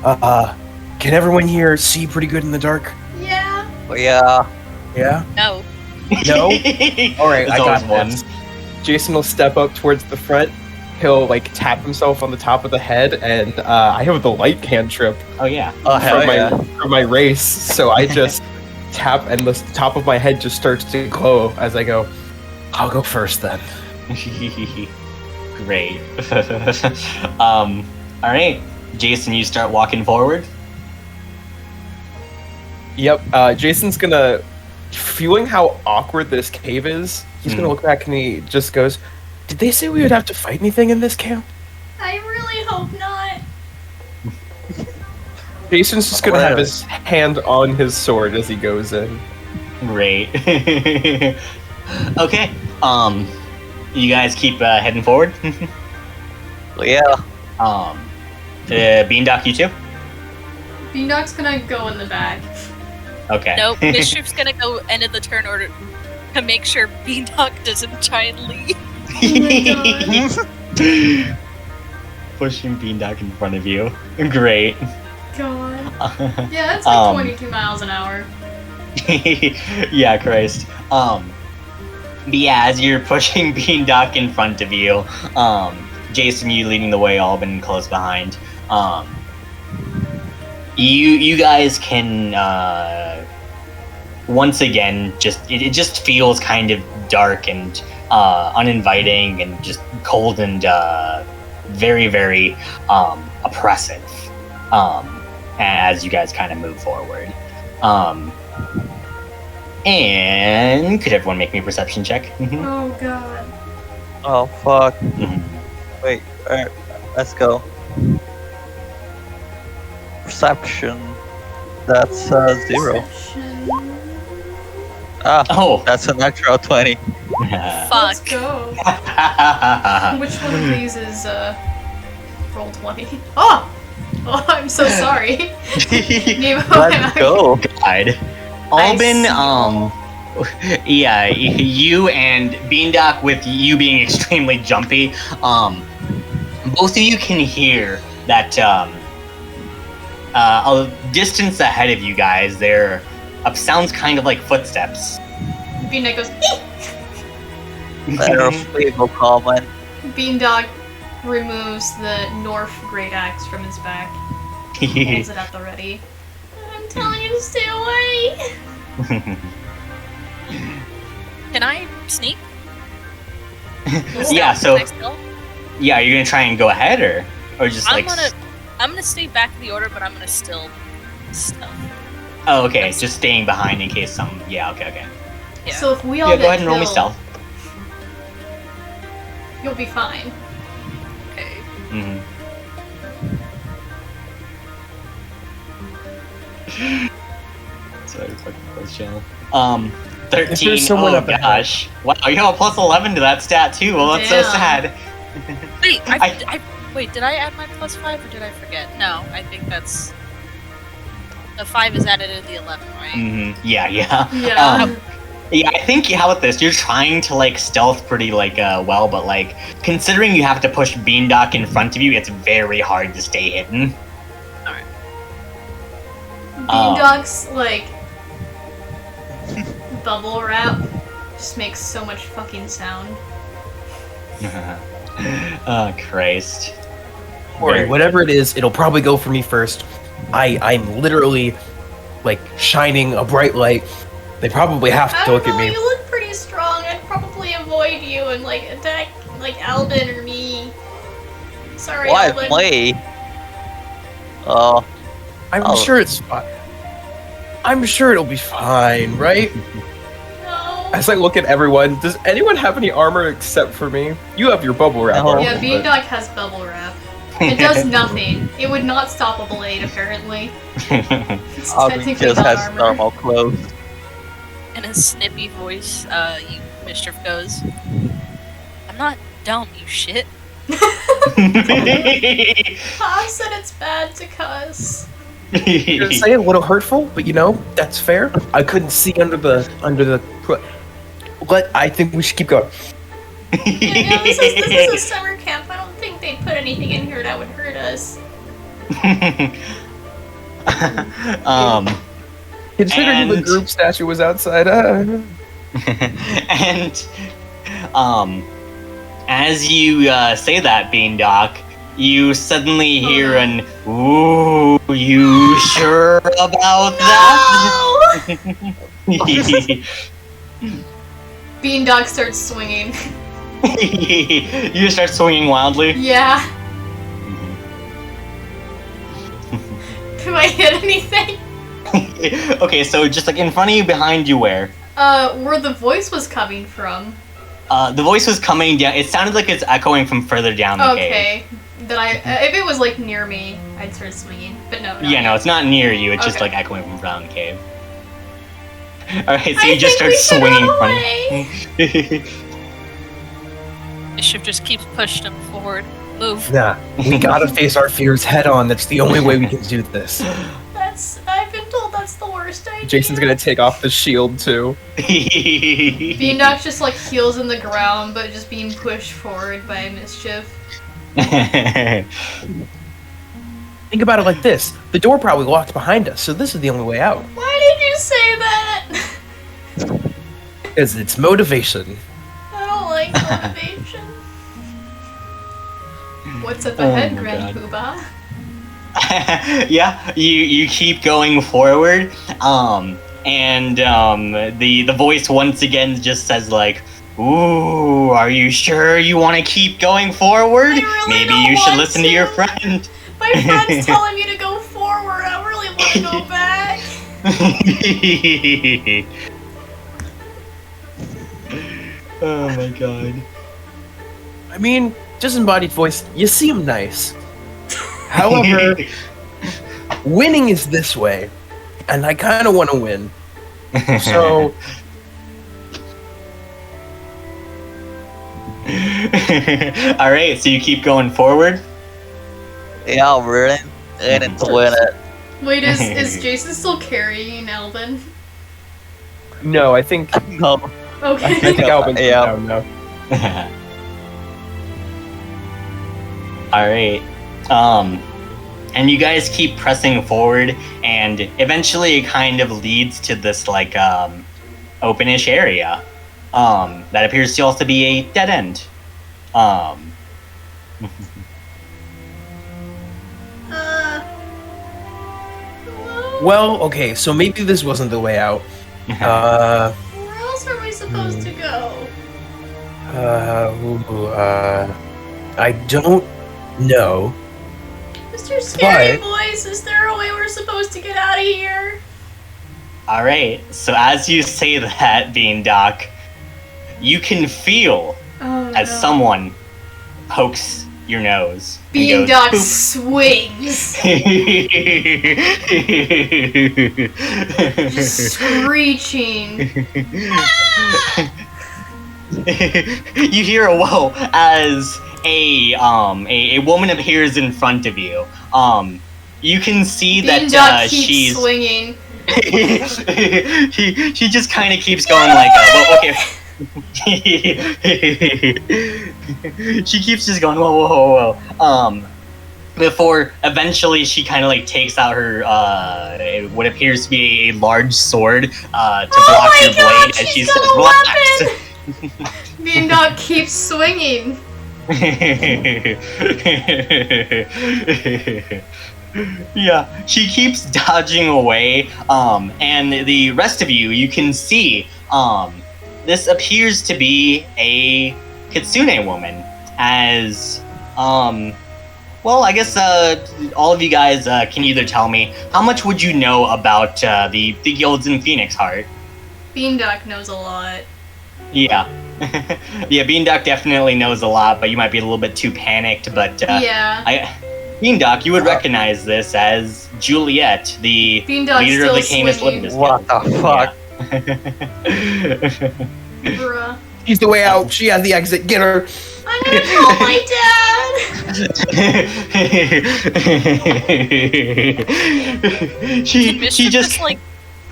Can everyone here see pretty good in the dark? Yeah. Oh, yeah. Yeah? No. No? Alright, I got one. this. Jason will step up towards the front. He'll like tap himself on the top of the head, and I have the light cantrip Oh yeah. Oh, hell yeah. from my race, so I just tap, and the top of my head just starts to glow as I go. I'll go first then. Great. All right, Jason, you start walking forward. Yep. Jason's gonna, feeling how awkward this cave is, he's gonna look back and he just goes, "Did they say we would have to fight anything in this camp?" I really hope not. Jason's just gonna have his hand on his sword as he goes in. Great. Okay. You guys keep heading forward. Yeah. Beandock, you too. Beandog's gonna go in the back. Okay. Nope, Mischief's gonna go end of the turn order to make sure Beandog doesn't try and leave. Pushing Beandock in front of you. Great. God. Yeah, that's like 22 miles an hour. Yeah, Christ. But yeah, as you're pushing Beandock in front of you, Jason, you leading the way, Alban close behind. You guys can once again it just feels kind of dark and uninviting and just cold and very, very oppressive as you guys kind of move forward. And could everyone make me a perception check? Oh god. Oh, fuck. Wait, alright, let's go. Perception. That's 0. Perception. Ah, Oh. that's an natural 20. Let's Fuck. go. Which one of these is roll 20? Oh! Oh, I'm so sorry. Let's go. God. Alban, yeah, you and Beandock, with you being extremely jumpy, both of you can hear that a distance ahead of you guys, there sounds kind of like footsteps. Beandog goes, Better flavor common. Beandog removes the North Great Axe from his back. Holds it at the ready. I'm telling you to stay away! Can I sneak? Yeah, so Can I stealth? yeah, you're gonna try and go ahead, or just I'm like gonna stay back in the order, but I'm gonna still stealth. oh, okay, just staying behind in case some. Yeah, okay. Yeah. So if we all Yeah, get go ahead and roll me killed, stealth. you'll be fine. Okay. Mm-hmm. Sorry, fucking close channel. 13. If there's someone Oh up ahead. gosh! Wow, you have a plus 11 to that stat too. Well, that's so Damn. sad. Wait, wait, did I add my +5 or did I forget? No, I think that's the 5 is added to the 11, right? Mm-hmm. Yeah. Yeah. Yeah, I think how about this? You're trying to like stealth pretty like well, but like considering you have to push Beandock in front of you, it's very hard to stay hidden. Beandog's like bubble wrap just makes so much fucking sound. Oh Christ! Or whatever it is, it'll probably go for me first. I'm literally like shining a bright light. They probably have I to don't look know, at me. you look pretty strong. I'd probably avoid you and like attack like Alban or me. Sorry, Why Alban. play? Oh, I'm Oh. sure it's fine. I'm sure it'll be fine, right? No. As I look at everyone, does anyone have any armor except for me? You have your bubble wrap. No. armor, Yeah, but- Beandog has bubble wrap. It does nothing. It would not stop a blade, apparently. It's Audrey technically just not has armor. normal clothes. In a snippy voice, Mischief goes, I'm not dumb, you shit. I said it's bad to cuss. You're gonna say a little hurtful, but that's fair. I couldn't see under the. But I think we should keep going. Yeah, this is a summer camp. I don't think they'd put anything in here that would hurt us. Considering the And- group statue was outside, And as you say that, Beandock, you suddenly hear an "Ooh, you sure about that?" Beandog starts swinging. You start swinging wildly. Yeah. Do I hit anything? Okay, so just like in front of you, behind you, where? Where the voice was coming from. The voice was coming down. It sounded like it's echoing from further down the cave. Okay. If it was like near me, I'd start swinging. But no. Yeah, no, it's not near you. It's just Okay. like echoing from around the cave. All right, so I you just think start we should swinging in run front. away. Mischief just keeps pushing him forward. Move. nah, we gotta face our fears head on. That's the only way we can do this. I've been told that's the worst idea. Jason's gonna take off the shield too. Beandog's just like heels in the ground, but just being pushed forward by Mischief. Think about it like this: the door probably locked behind us, so this is the only way out. Why did you say that? Because it's motivation. I don't like motivation. What's up Oh ahead, my Grand God. Poobah? Yeah, you keep going forward, and the voice once again just says like, "Ooh, are you sure you want to keep going forward? I really Maybe don't you should want listen to your to." friend." My friend's telling me to go forward. I really want to go back. Oh my god. I mean, disembodied voice, you seem nice. However, winning is this way, and I kind of want to win. So, all right, so you keep going forward. Yeah, we're in it to win it. Wait, is Jason still carrying Alvin? no, I think No. Okay. I think Alvin's Yeah. down now. All right. And you guys keep pressing forward, and eventually it kind of leads to this like openish area that appears to also be a dead end. Hello? Well, okay, so maybe this wasn't the way out. Where else are we supposed to go? I don't know. Mr. Scary But- Voice, is there a way we're supposed to get out of here? All right. So as you say that, Beandock, you can feel Oh, as no. someone pokes your nose. and goes, Beandog "Boop." swings, just screeching. You hear a whoa as a woman appears in front of you. You can see that Beandog keeps she's swinging. she just kind of keeps going like, well, okay. She keeps just going whoa. Before eventually she kind of like takes out her what appears to be a large sword to block my your God, blade, and she she's says, got a "Relax." Beandog keeps swinging. Yeah, she keeps dodging away, and the rest of you can see, this appears to be a Kitsune woman, as, well, I guess, all of you guys, can either tell me, how much would you know about, the guilds in Phoenix Heart? Beandog knows a lot. Yeah. Yeah, Beandoc definitely knows a lot, but you might be a little bit too panicked. But Yeah. Beandoc, you would recognize this as Juliet, the Beandoc's leader of the still Canis swinging. Libidus What the fuck? Bruh. She's the way out. She has the exit. Get her. I'm gonna call my dad! she Mischief just like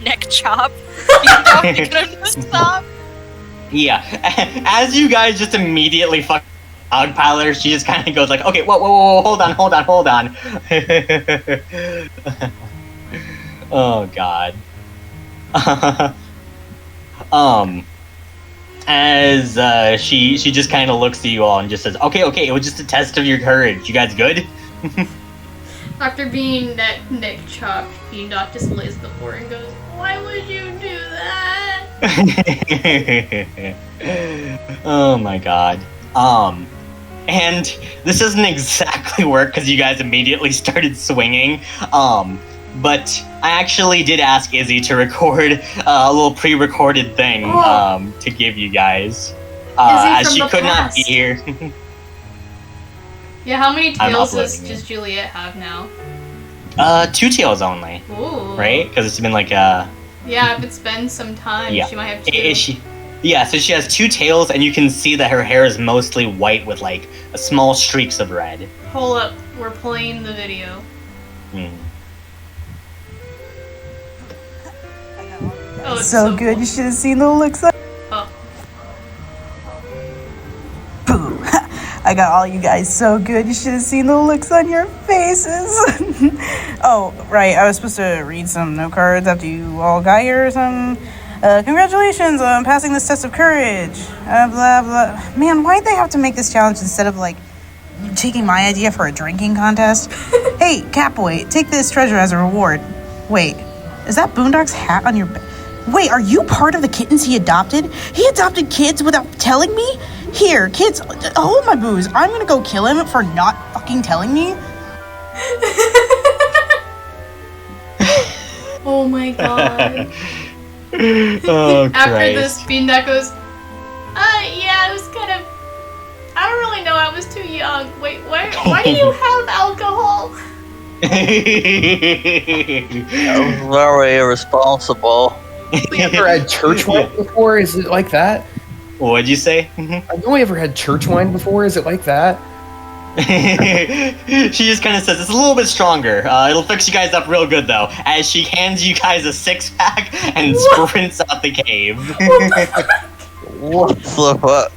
neck chop. Beandoc to get him to stop. Yeah. As you guys just immediately fuck dogpiler, she just kind of goes like, okay, whoa, hold on. Oh god. As she just kind of looks at you all and just says, okay, it was just a test of your courage. You guys good? After being neck chopped, Beandoc just lays on the floor and goes, "Why would you do that?" Oh my god. And this doesn't exactly work because you guys immediately started swinging. But I actually did ask Izzy to record a little pre-recorded thing to give you guys. As she could not be here. Yeah, how many I'm tails uploading does Juliet have now? 2 tails only, Ooh. right? Because it's been like Yeah, if it's been some time, Yeah. she might have 2. so she has 2 tails, and you can see that her hair is mostly white with like small streaks of red. Hold up, we're playing the video. Oh, it's So good, you should have seen the looks on. Oh. Boo! I got all you guys so good, you should have seen the looks on your faces. Oh, right, I was supposed to read some note cards after you all got here or something. Congratulations on passing this test of courage. Blah, blah. Man, why'd they have to make this challenge instead of, like, taking my idea for a drinking contest? Hey, Catboy, take this treasure as a reward. Wait, is that Boondog's hat on your back? Wait, are you part of the kittens he adopted? He adopted kids without telling me? Here, kids, hold my booze. I'm gonna go kill him for not fucking telling me. Oh my god. Oh, After Christ. this, Beandoc goes, yeah, I was kind of... I don't really know, I was too young. Wait, why do you have alcohol? That was very irresponsible. Have you ever had church wine before? Is it like that? What'd you say? I've only ever had church wine before. Is it like that? She just kind of says it's a little bit stronger. It'll fix you guys up real good though. As she hands you guys a 6-pack and sprints out the cave. What the fuck?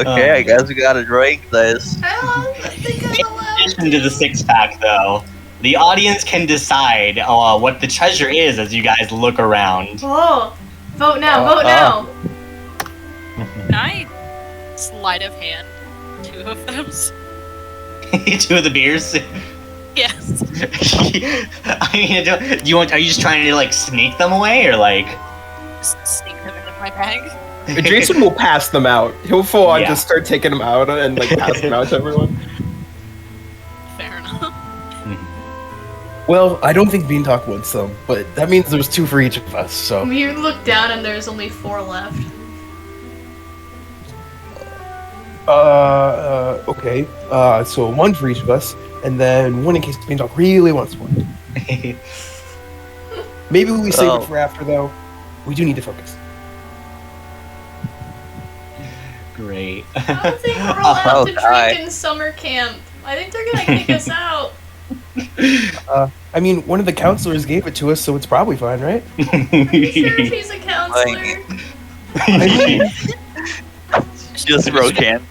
Okay, I guess we gotta drink this. I don't think I'm In allowed. addition to the 6-pack though, the audience can decide what the treasure is as you guys look around. Oh, vote now, vote now. Can I sleight of hand 2 of those? 2 of the beers. Yes. I mean, do you want? Are you just trying to like sneak them away, or like? Just sneak them into my bag. Jason will pass them out. He'll full on Yeah. just start taking them out and like pass them out to everyone. Fair enough. Well, I don't think Beantalk wants some, but that means there's 2 for each of us. So You look down and there's only 4 left. okay. So 1 for each of us, and then 1 in case Beantalk really wants one. Maybe we save Oh. it for after, though. We do need to focus. Great. I don't think we're allowed to Okay. drink in summer camp. I think they're gonna kick us out. I mean, one of the counselors gave it to us, so it's probably fine, right? Pretty sure she's a counselor. I mean, Just broken.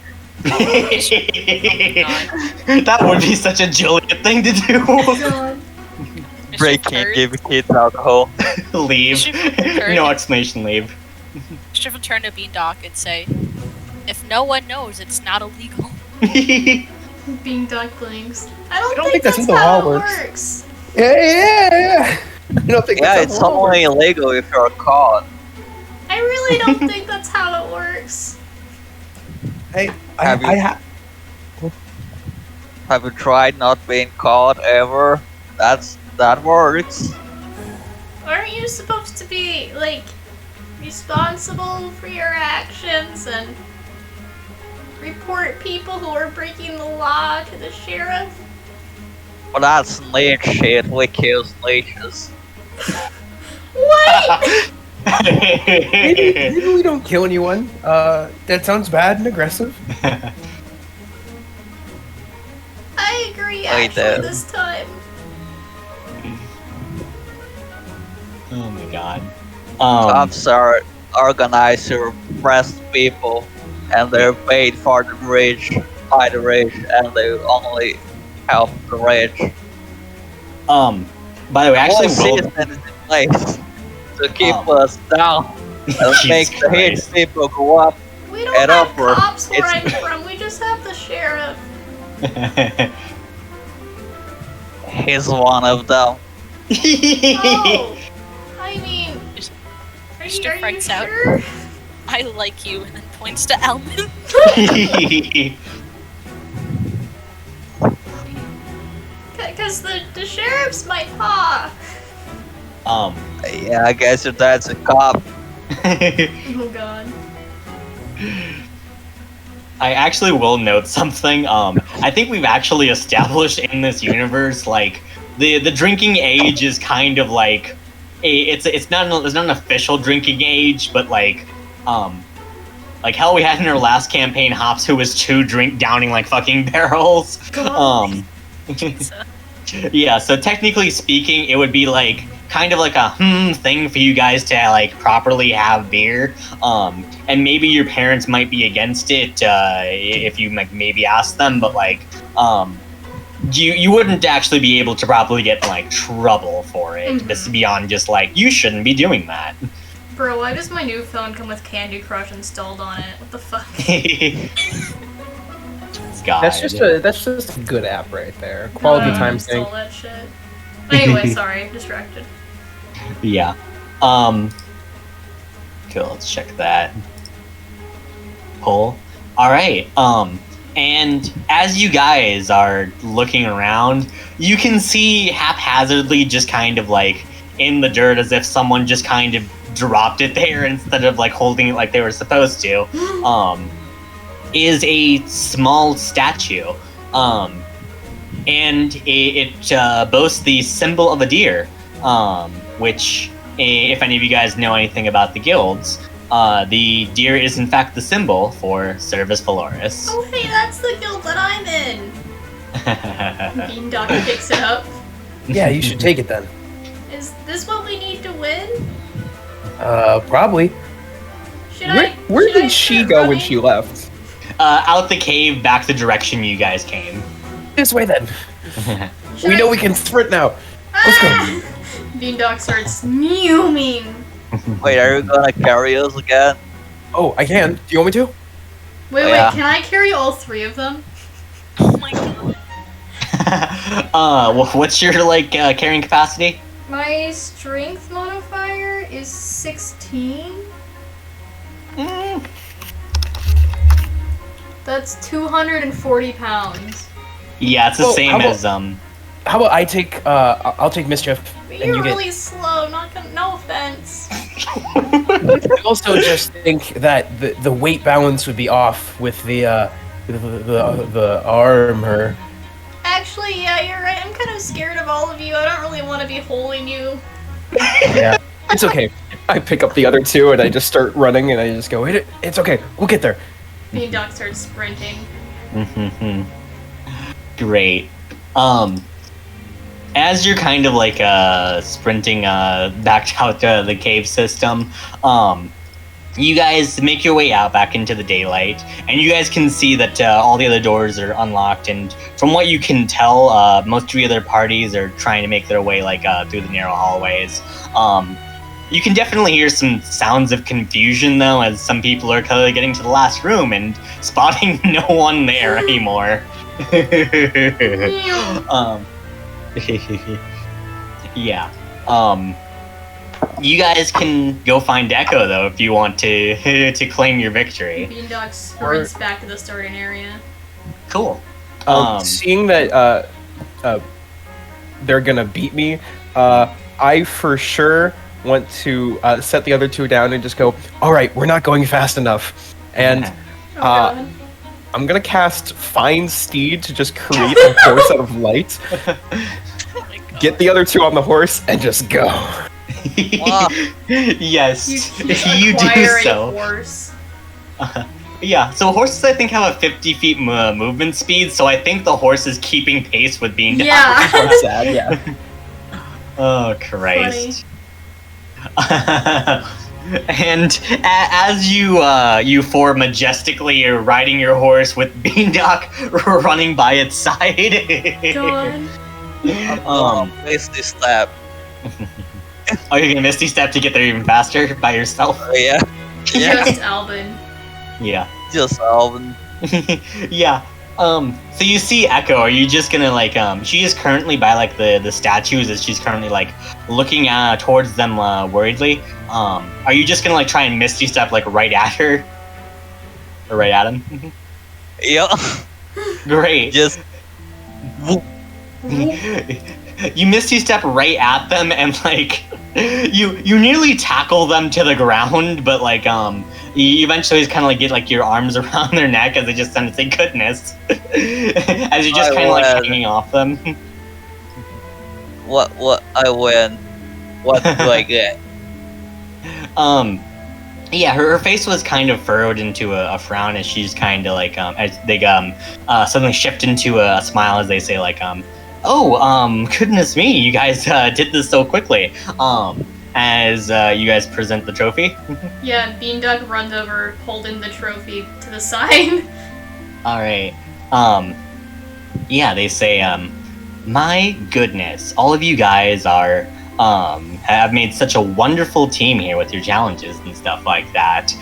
That would be such a Juliet thing to do. God. Break can't give kids alcohol. Leave. Should we turn- No explanation. Leave. Should have turned to Beandoc and say, "If no one knows, it's not illegal." Being ducklings. I don't, don't think think that's that's how how it it works. yeah. I don't think Yeah, that's it's how it works. only illegal if you're caught. I really don't think that's how it works. Hey, Have you- Have you tried not being caught ever? That works. Aren't you supposed to be, like, responsible for your actions and report people who are breaking the law to the sheriff. Well, that's snitch shit. We kill snitches. What? Maybe we don't kill anyone. That sounds bad and aggressive. I agree, Wait, actually, this time. Oh my god. Cops are organized to oppress people, and they're paid for the rich, by the rich, and they only help the rich. By the way, actually, Whole roll. system is in place to keep us down and Jesus make the rich Christ. people go up. We don't And have upward. cops where I'm It's- from, we just have the sheriff. He's one of them. Oh, I mean, are Just you freaks out. sure? I like you, and then points to Alvin. Because the sheriff's my pa. Yeah, I guess your dad's a cop. Oh god. I actually will note something. I think we've actually established in this universe, like the drinking age is kind of like it's not an official drinking age, but like hell, we had in our last campaign Hops who was downing like fucking barrels. Yeah, so technically speaking, it would be like kind of like a thing for you guys to like properly have beer. And maybe your parents might be against it if you like maybe ask them, but like you wouldn't actually be able to properly get in like trouble for it. Mhm. This is beyond just like you shouldn't be doing that. Bro, why does my new phone come with Candy Crush installed on it? What the fuck? God. That's just a good app right there. Quality Don't time install sync. that shit. Anyway, sorry, distracted. Yeah. Okay, let's check that. Pull. Alright, and as you guys are looking around, you can see haphazardly just kind of like in the dirt as if someone just kind of dropped it there instead of like holding it like they were supposed to, is a small statue. And it boasts the symbol of a deer, which, if any of you guys know anything about the guilds, the deer is in fact the symbol for Service Valorus. Oh, hey, that's the guild that I'm in. Bean picks it up. Yeah, you should take it then. Is this what we need to win? Probably. Should Where should I did she start go when running? she left? Out the cave, back the direction you guys came. This way then. Should We I- know we can sprint now. Let's go. Ah! Bean starts mewing. Wait, are you gonna carry us again? Oh, I can. Do you want me to? Wait, Yeah. can I carry all three of them? Oh my god. What's your like carrying capacity? My strength modifier is 16. That's 240 pounds. Yeah, it's the Well, same how about- as How about I take? I'll take Mischief, But and you're you get. really slow. No offense. I also just think that the weight balance would be off with the armor. Actually, yeah, you're right. I'm kind of scared of all of you. I don't really want to be holding you. Yeah, it's okay. I pick up the other two and I just start running and I just go, it's okay. We'll get there. Bean starts sprinting. Great. As you're kind of like sprinting back out to the cave system, you guys make your way out back into the daylight, and you guys can see that all the other doors are unlocked. And from what you can tell, most of the other parties are trying to make their way like through the narrow hallways. You can definitely hear some sounds of confusion though, as some people are clearly getting to the last room and spotting no one there anymore. Yeah. You guys can go find Echo though if you want to to claim your victory. Bean sprints back to the starting area. Cool. Seeing that they're gonna beat me, I for sure want to set the other two down and just go, all right, we're not going fast enough. And Oh, God. I'm going to cast Find Steed to just create a horse out of light, Oh my God. get the other two on the horse, and just go. Wow. Yes, You do acquire a so. horse. Yeah, so horses I think have a 50 feet movement speed, so I think the horse is keeping pace with being down. Yeah. That's sad, yeah. Oh, Christ. And as you four majestically are riding your horse with Beandock running by its side. God. Misty step. Oh, you're gonna Misty Step to get there even faster by yourself? Yeah. Yeah. Just Albin. Yeah. Just Alvin. Yeah. So you see Echo, are you just gonna like she is currently by like the statues as she's currently like looking towards them worriedly. Are you just gonna like try and Misty Step like right at her? Or right at him? Yeah. Great. Just. You Misty Step right at them and like you nearly tackle them to the ground, but like you eventually just kind of like get like your arms around their neck as they just kind of say goodness as you just kind of like hanging off them. What I win? What do I get? Yeah, her face was kind of furrowed into a frown as she's kind of like as they suddenly shift into a smile as they say like goodness me, you guys did this so quickly. As you guys present the trophy. Yeah, Beanduck runs over, holding the trophy to the side. All right. Yeah, they say, my goodness, all of you guys are have made such a wonderful team here with your challenges and stuff like that.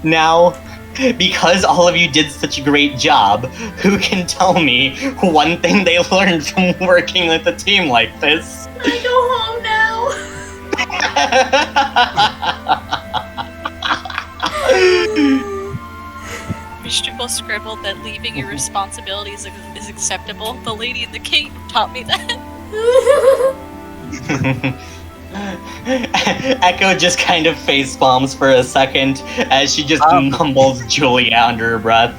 Now, because all of you did such a great job, who can tell me one thing they learned from working with a team like this? I go home now. Mischief will scribble that leaving your responsibilities is acceptable. The lady in the Cait taught me that. Echo just kind of face palms for a second as she just mumbles Julia under her breath.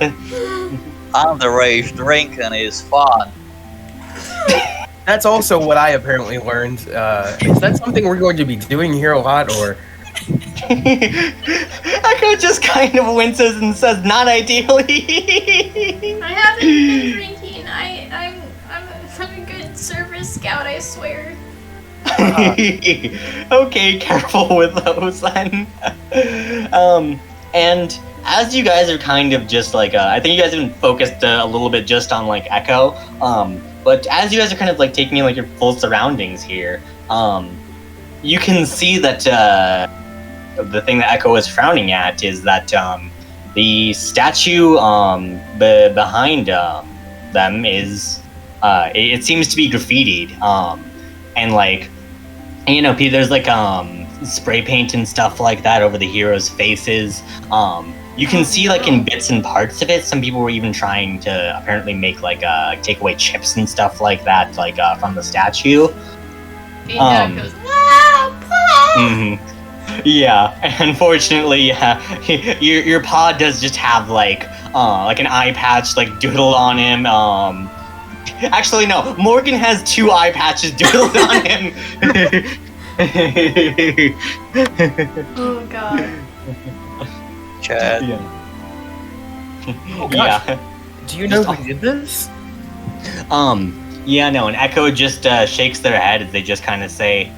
Underage drinking is fun. That's also what I apparently learned. Is that something we're going to be doing here a lot, or? Echo just kind of winces and says, "Not ideally." I haven't been drinking. I'm a good service scout, I swear. Okay, careful with those then. And as you guys are kind of just like, I think you guys have been focused a little bit just on like Echo. But as you guys are kind of like taking in like your full surroundings here, you can see that the thing that Echo is frowning at is that the statue behind them is it seems to be graffitied, and like, you know, there's like spray paint and stuff like that over the heroes' faces. You can see like in bits and parts of it, some people were even trying to apparently make like take away chips and stuff like that, like from the statue. Beanduck goes, "Ah, Mm-hmm. Yeah, unfortunately, your pod does just have like an eye patch like doodled on him. Actually, no, Morgan has 2 eye patches doodled on him. Oh God. Chad. Oh, gosh. Yeah. Do you know who did this? Yeah, no, and Echo just shakes their head as they just kind of say,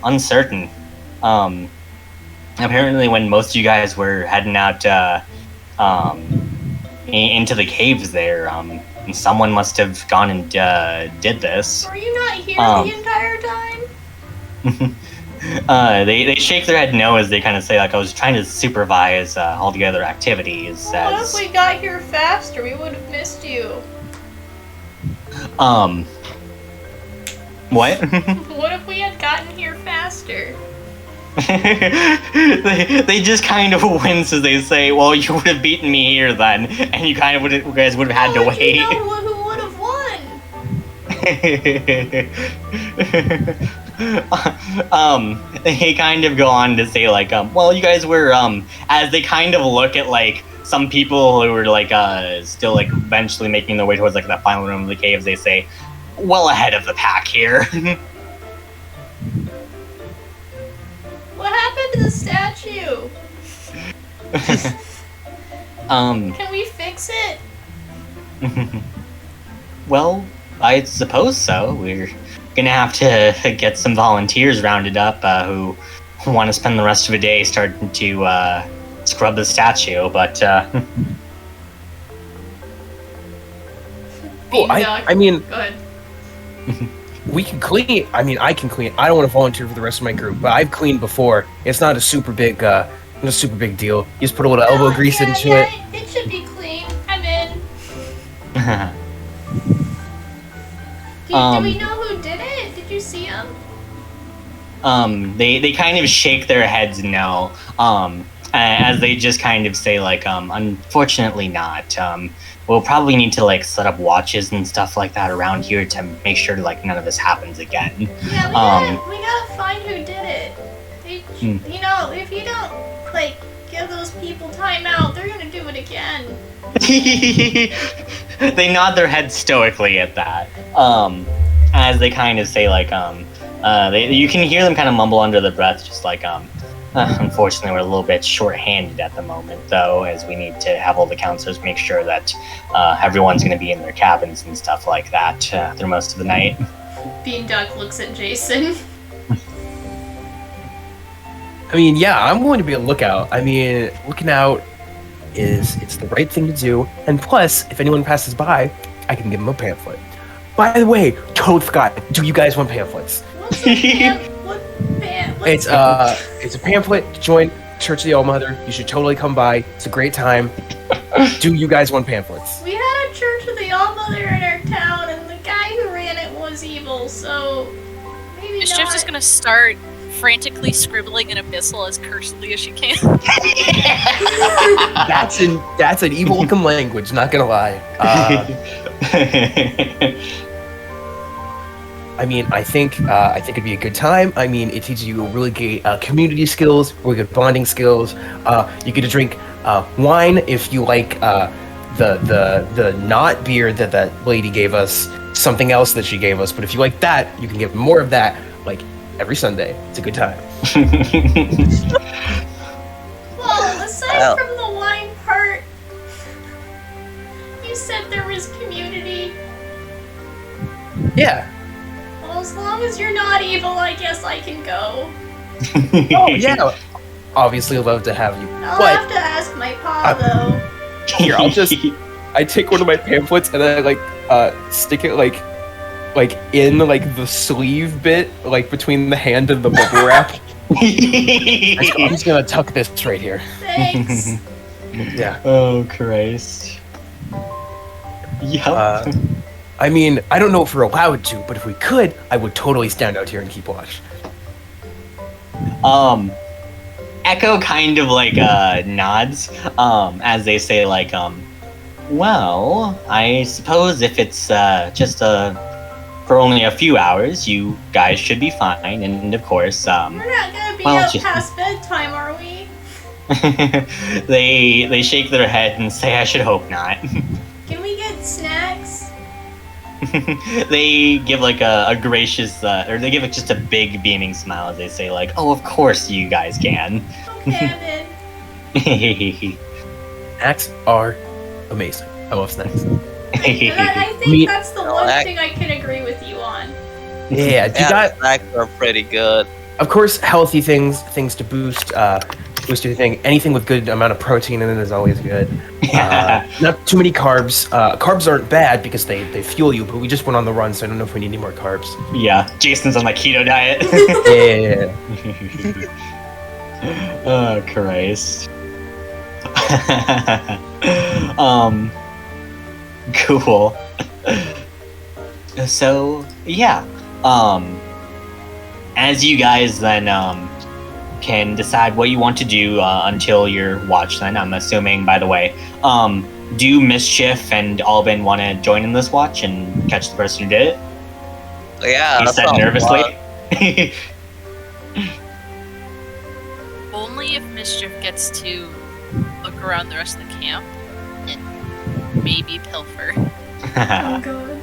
uncertain. Apparently when most of you guys were heading out into the caves there, someone must have gone and did this. Were you not here the entire time? They shake their head no as they kind of say, like, I was trying to supervise all the other activities. What if we got here faster? We would have missed you. What? What if we had gotten here faster? they just kind of wince as they say, well, you would have beaten me here then, and you guys would have had to wait. You know who would have won? They kind of go on to say like, well, you guys were, as they kind of look at like some people who were like, still like eventually making their way towards like the final room of the caves, they say, well ahead of the pack here. What happened to the statue? Can we fix it? Well, I suppose so. We're gonna have to get some volunteers rounded up who want to spend the rest of the day starting to scrub the statue, but Oh, I mean, Go ahead. we can clean. I mean, I can clean. I don't want to volunteer for the rest of my group, but I've cleaned before. It's not a super big deal. You just put a little elbow grease into it. It should be clean. I'm in. Do we know who did it? Did you see him? They kind of shake their heads no. As they just kind of say like, unfortunately not. We'll probably need to like set up watches and stuff like that around here to make sure like none of this happens again. Yeah, we gotta find who did it. You know, if you don't like give those people time out, they're gonna do it again. They nod their heads stoically at that. As they kind of say like, you can hear them kind of mumble under their breath, just like, unfortunately, we're a little bit short-handed at the moment, though, as we need to have all the counselors make sure that everyone's going to be in their cabins and stuff like that through most of the night. Beanduck looks at Jason. I mean, yeah, I'm going to be a lookout. I mean, looking out it's the right thing to do. And plus, if anyone passes by, I can give them a pamphlet. By the way, totally forgot. Do you guys want pamphlets? What's a It's a pamphlet to join Church of the All-Mother. You should totally come by. It's a great time. Do you guys want pamphlets? We had a Church of the All-Mother in our town, and the guy who ran it was evil, so maybe Mischief's not. just gonna start frantically scribbling in abyssal as cursively as she can. That's an evil-looking language, not gonna lie. I mean, I think it'd be a good time. I mean, it teaches you really great community skills, really good bonding skills. You get to drink wine if you like the not beer that lady gave us, something else that she gave us. But if you like that, you can get more of that, like every Sunday. It's a good time. Well, aside from the wine part, you said there was community. Yeah. Well, as long as you're not evil, I guess I can go. Oh yeah. Obviously, I'd love to have you. I'll But have to ask my pa, though. here, I take one of my pamphlets and I stick it like in like the sleeve bit, like between the hand and the bubble wrap. I'm just gonna tuck this right here. Thanks. Yeah. Oh Christ. Yup. I mean, I don't know if we're allowed to, but if we could, I would totally stand out here and keep watch. Echo kind of like nods as they say like, well, I suppose if it's just for only a few hours, you guys should be fine. And of course, We're not gonna be well, up past bedtime, are we? they shake their head and say, I should hope not. Can we get snacks? They give like a gracious, or they give it just a big beaming smile as they say like, oh, of course you guys can. Okay, then. Snacks are amazing. I love snacks. I think that's the one thing I can agree with you on. Yeah, snacks are pretty good. Of course, healthy things to boost your thing. Anything with good amount of protein in it is always good. Not too many carbs. Carbs aren't bad because they fuel you, but we just went on the run, so I don't know if we need any more carbs. Yeah, Jason's on my keto diet. Yeah. Oh Christ. Cool. So yeah, as you guys then can decide what you want to do until your watch. Then I'm assuming, by the way, do Mischief and Albin want to join in this watch and catch the person who did it? Yeah, He that said sounds nervously. fun. Only if Mischief gets to look around the rest of the camp and maybe pilfer. Oh god.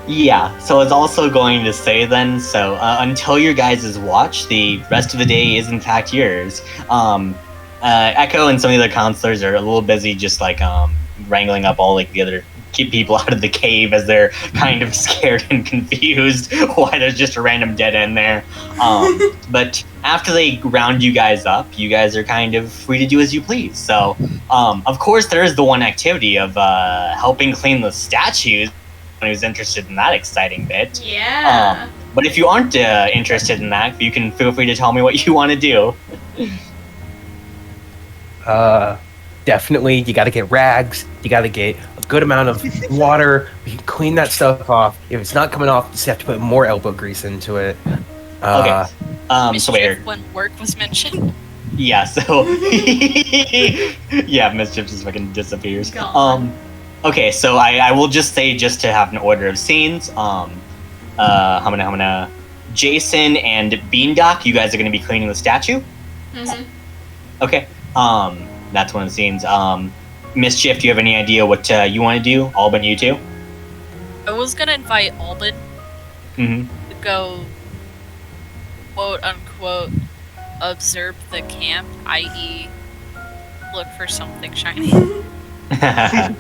Yeah, so it's also going to say then, so until your guys' watch, the rest of the day is in fact yours. Echo and some of the other counselors are a little busy just like wrangling up all like the other people out of the cave as they're kind of scared and confused why there's just a random dead end there. But after they round you guys up, you guys are kind of free to do as you please. So, of course, there is the one activity of helping clean the statues. Who's interested in that exciting bit. Yeah. But if you aren't interested in that, you can feel free to tell me what you want to do. Definitely, you got to get rags. You got to get a good amount of water. We can clean that stuff off. If it's not coming off, you just have to put more elbow grease into it. Okay. So Mischief wait. when work was mentioned. Yeah. So. Yeah, Mischief just fucking disappears. Gone. Okay. So I will just say, just to have an order of scenes. Hamana, Jason and Beandock, you guys are going to be cleaning the statue. Mm-hmm. Okay. That's one of the scenes. Mischief, do you have any idea what you want to do? Alban, you too? I was gonna invite Alban Mm-hmm. to go, quote unquote, observe the camp, i.e., look for something shiny. Let's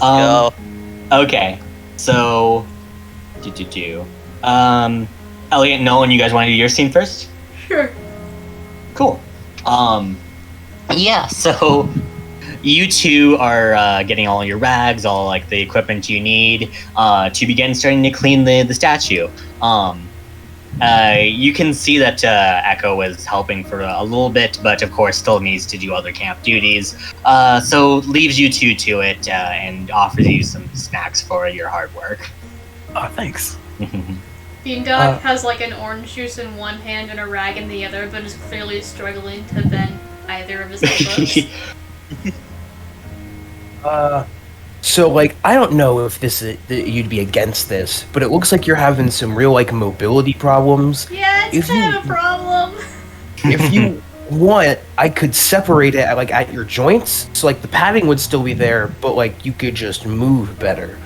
go. Okay. So, Elliot, Nolan, you guys want to do your scene first? Sure. Cool. Yeah, so you two are getting all your rags, all like the equipment you need to begin starting to clean the statue. You can see that Echo is helping for a little bit, but of course still needs to do other camp duties. So leaves you two to it and offers you some snacks for your hard work. Oh, thanks. Beandock has like an orange juice in one hand and a rag in the other, but is clearly struggling to bend either of his elbows. So like, I don't know if you'd be against this, but it looks like you're having some real like mobility problems. Yeah, it's kind of a problem. If you want, I could separate it at your joints, so like the padding would still be there, but like you could just move better.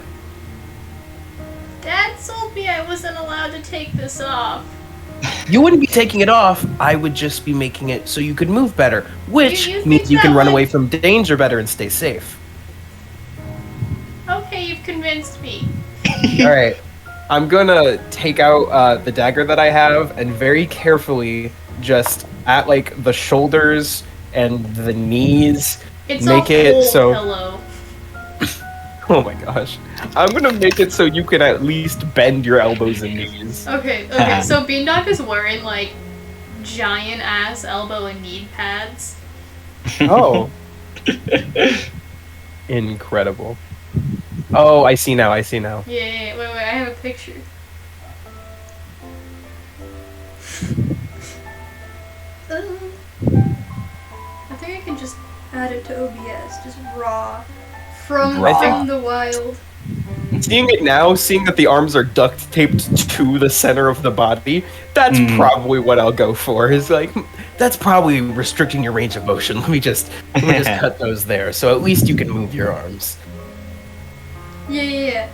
Dad told me I wasn't allowed to take this off. You wouldn't be taking it off. I would just be making it so you could move better, which You means think you can that run would- away from danger better and stay safe. Okay, you've convinced me. All right, I'm gonna take out the dagger that I have and very carefully, just at like the shoulders and the knees, It's make a it whole so. pillow. Oh my gosh, I'm gonna make it so you can at least bend your elbows and knees. Okay, so Beandock is wearing like giant ass elbow and knee pads. Oh, incredible. Oh, I see now. Yeah, wait, I have a picture. I think I can just add it to OBS, just raw. From the wild. Seeing it now, seeing that the arms are duct taped to the center of the body, that's probably what I'll go for. Is like, that's probably restricting your range of motion. Let me just cut those there, so at least you can move your arms. Yeah.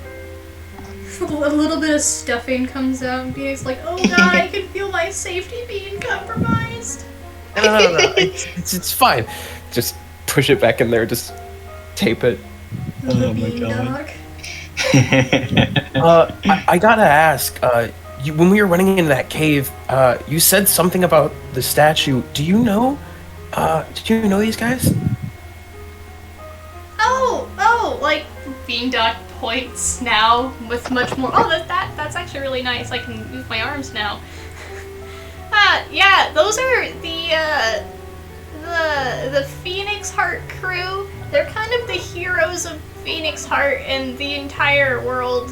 A little bit of stuffing comes out and Bean's like, oh god, I can feel my safety being compromised. No. It's fine. Just push it back in there. Just tape it. The Beandock. I gotta ask. When we were running into that cave, you said something about the statue. Do you know? Did you know these guys? Oh, like Beandock points now with much more. Oh, that's actually really nice. I can move my arms now. Yeah, those are the Phoenix Heart crew. They're kind of the heroes of Phoenix Heart and the entire world.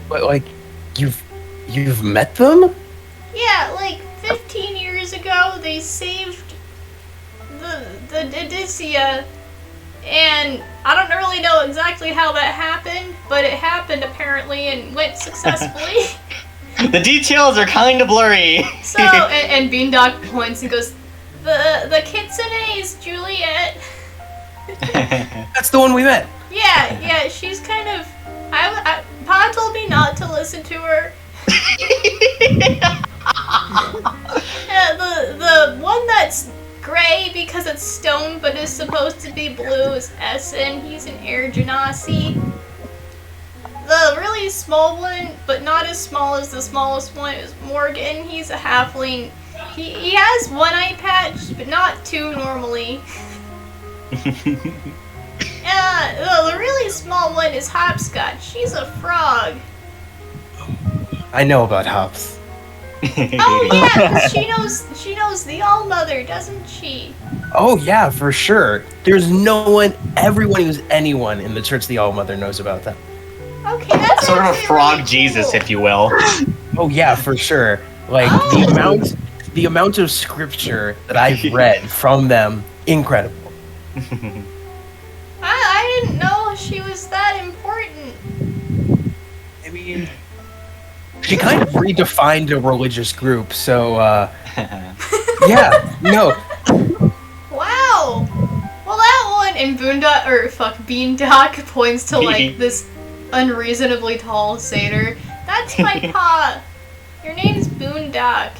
But like, you've met them? Yeah, like 15 years ago, they saved the Odyssia And I don't really know exactly how that happened, but it happened apparently and went successfully. The details are kind of blurry. So, and Beandog points and goes, the kitsune is Juliet. That's the one we met. Yeah, she's kind of... Pa told me not to listen to her. The one that's gray because it's stone but is supposed to be blue is Essen. He's an air genasi. The really small one, but not as small as the smallest one, is Morgan. He's a halfling. He has one eye patch, but not two normally. The really small one is Hopscotch. She's a frog. I know about Hops. Oh yeah, she knows the All-Mother, doesn't she? Oh yeah, for sure. There's no one, everyone who's anyone in the Church of the All-Mother knows about that. Okay, that's Sort of a actually frog really Jesus, cool. if you will. Oh yeah, for sure. Like the amount of scripture that I've read from them, incredible. I didn't know she was that important. I mean, she kind of redefined a religious group, so yeah, no. Wow. Well, that one in Beandock points to like this unreasonably tall satyr. That's my pa. Your name's Boondock.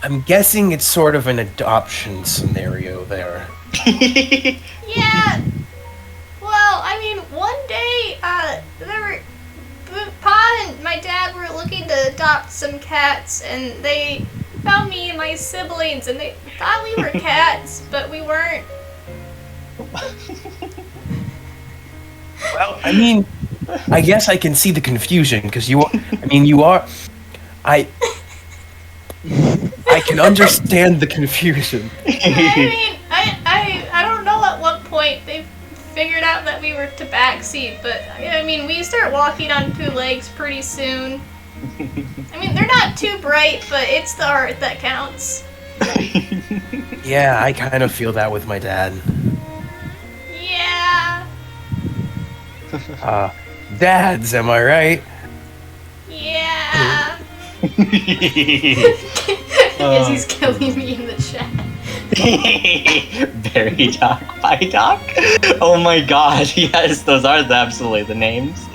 I'm guessing it's sort of an adoption scenario there. Yeah. Well, I mean, one day, Pa and my dad were looking to adopt some cats, and they found me and my siblings, and they thought we were cats, but we weren't. Well, I mean, I guess I can see the confusion because you are. I can understand the confusion. I mean, I don't know at what point they figured out that we were tabaxi, but I mean, we start walking on two legs pretty soon. I mean, they're not too bright, but it's the art that counts. Yeah, I kind of feel that with my dad. Yeah. Dads, am I right? Yeah. As he's killing me in the chat. Berry Doc, Pie Doc. Oh my god, yes, those are absolutely the names.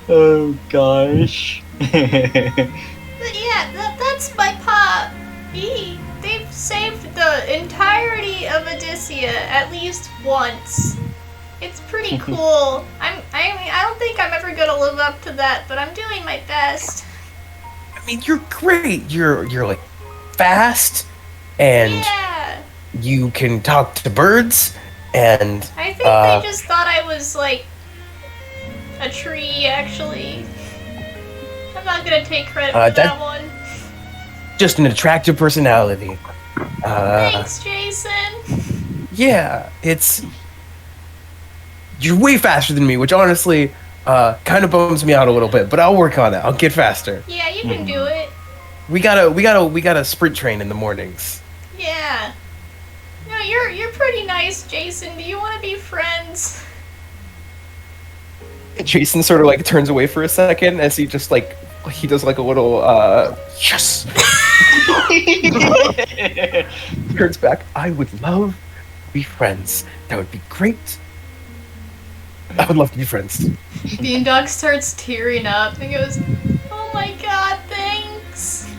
Oh gosh. But yeah, that's my pa. They've saved the entirety of Odysseia at least once. It's pretty cool. I don't think I'm ever gonna live up to that, but I'm doing my best. I mean, you're great. You're like fast, and Yeah. you can talk to birds, and I think they just thought I was like a tree, actually. I'm not gonna take credit for that one. just an attractive personality. Thanks, Jason. Yeah, you're way faster than me, which honestly kind of bums me out a little bit, but I'll work on it. I'll get faster. Yeah, you can do it. We gotta sprint train in the mornings. Yeah. No, you're pretty nice, Jason. Do you want to be friends? Jason sort of like turns away for a second as he just like he does like a little yes. Turns back. I would love to be friends. That would be great. I would love to be friends. Beandog starts tearing up and goes, "Oh my god, thanks."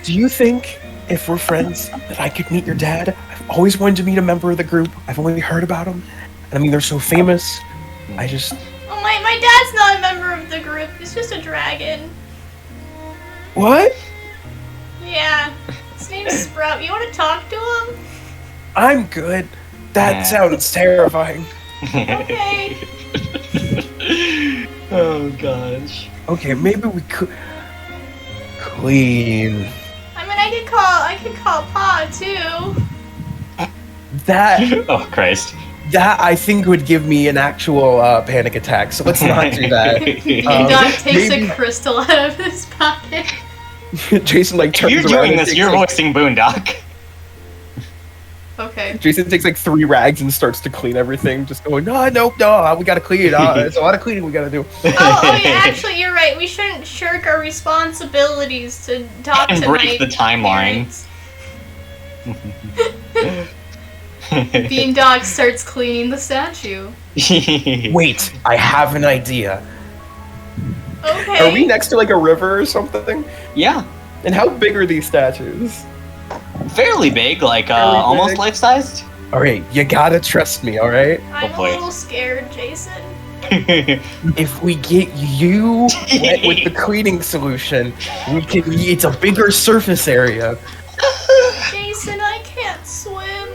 Do you think if we're friends that I could meet your dad? I've always wanted to meet a member of the group. I've only heard about him. And I mean, they're so famous. I just... Oh, my dad's not a member of the group. He's just a dragon. What? Yeah. His name's Sprout. You want to talk to him? I'm good. That sounds terrifying. Okay. Oh gosh. Okay, maybe we could... Clean. I mean, I could call Pa, too. That... Oh Christ. That, I think, would give me an actual panic attack, so let's not do that. Beandog takes maybe- a crystal out of his pocket. Jason, like, If turns you're around doing and this, takes, you're like, voicing Boondock. Okay. Jason takes like 3 rags and starts to clean everything, just going, no, we gotta clean it. There's a lot of cleaning we gotta do. Oh yeah, actually, you're right. We shouldn't shirk our responsibilities to talk to Embrace my the timeline. parents. Beandog starts cleaning the statue. Wait, I have an idea. Okay. Are we next to like a river or something? Yeah, And how big are these statues? fairly big, like Fairly almost big. life-sized. Alright, you gotta trust me, alright? I'm boy. a little scared, Jason. If we get you wet with the cleaning solution, it's a bigger surface area. Jason, I can't swim.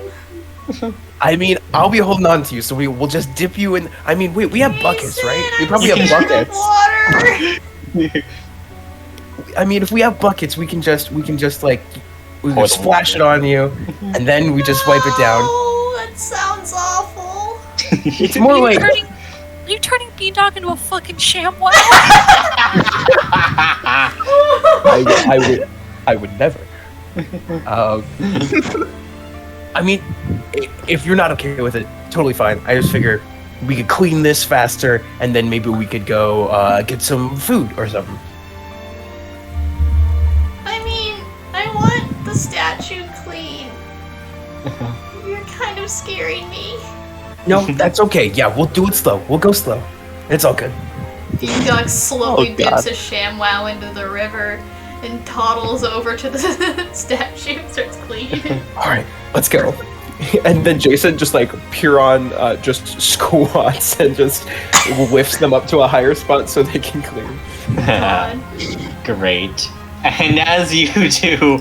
I mean, I'll be holding on to you, so we'll just dip you in. I mean, wait, we have buckets, Jason, right? We I'm probably have scared of buckets. water. I mean, if we have buckets, we can just like we Pour can some splash it on you, and then we just wipe it down. Oh, that sounds awful. It's more like Are you turning Beandog into a fucking ShamWow? I would never. I mean, if you're not okay with it, totally fine. I just figure we could clean this faster, and then maybe we could go get some food or something. I mean, I want the statue clean. You're kind of scaring me. No, that's okay. Yeah, we'll do it slow. We'll go slow. It's all good. Beandog slowly Oh, God. dips a ShamWow into the river and toddles over to the statue and starts cleaning. All right, let's go. And then Jason just like Puron just squats and just lifts them up to a higher spot so they can clean. God. Great. And as you two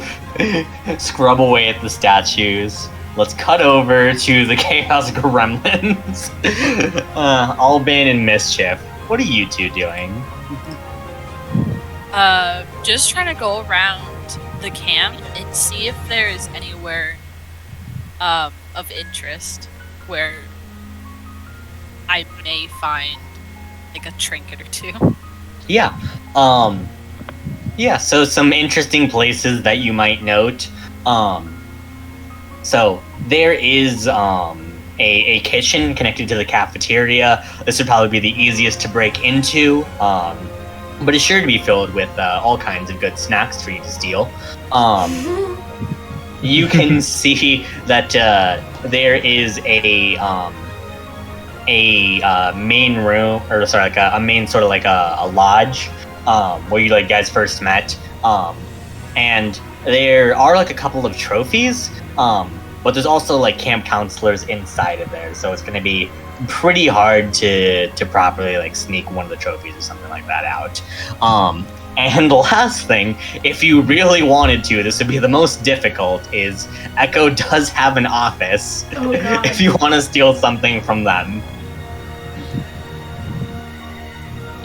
scrub away at the statues, let's cut over to the Chaos Gremlins. Albin and Mischief. What are you two doing? Just trying to go around the camp and see if there is anywhere of interest where I may find like a trinket or two. Yeah. Yeah, so some interesting places that you might note. So there is a kitchen connected to the cafeteria. This would probably be the easiest to break into, but it's sure to be filled with all kinds of good snacks for you to steal. You can see that there is a main room, or sorry, like a main sort of like a lodge where you like guys first met, and there are like a couple of trophies. But there's also like camp counselors inside of there, so it's going to be pretty hard to properly like sneak one of the trophies or something like that out. And the last thing, if you really wanted to, this would be the most difficult, is Echo does have an office. Oh, God. If you want to steal something from them.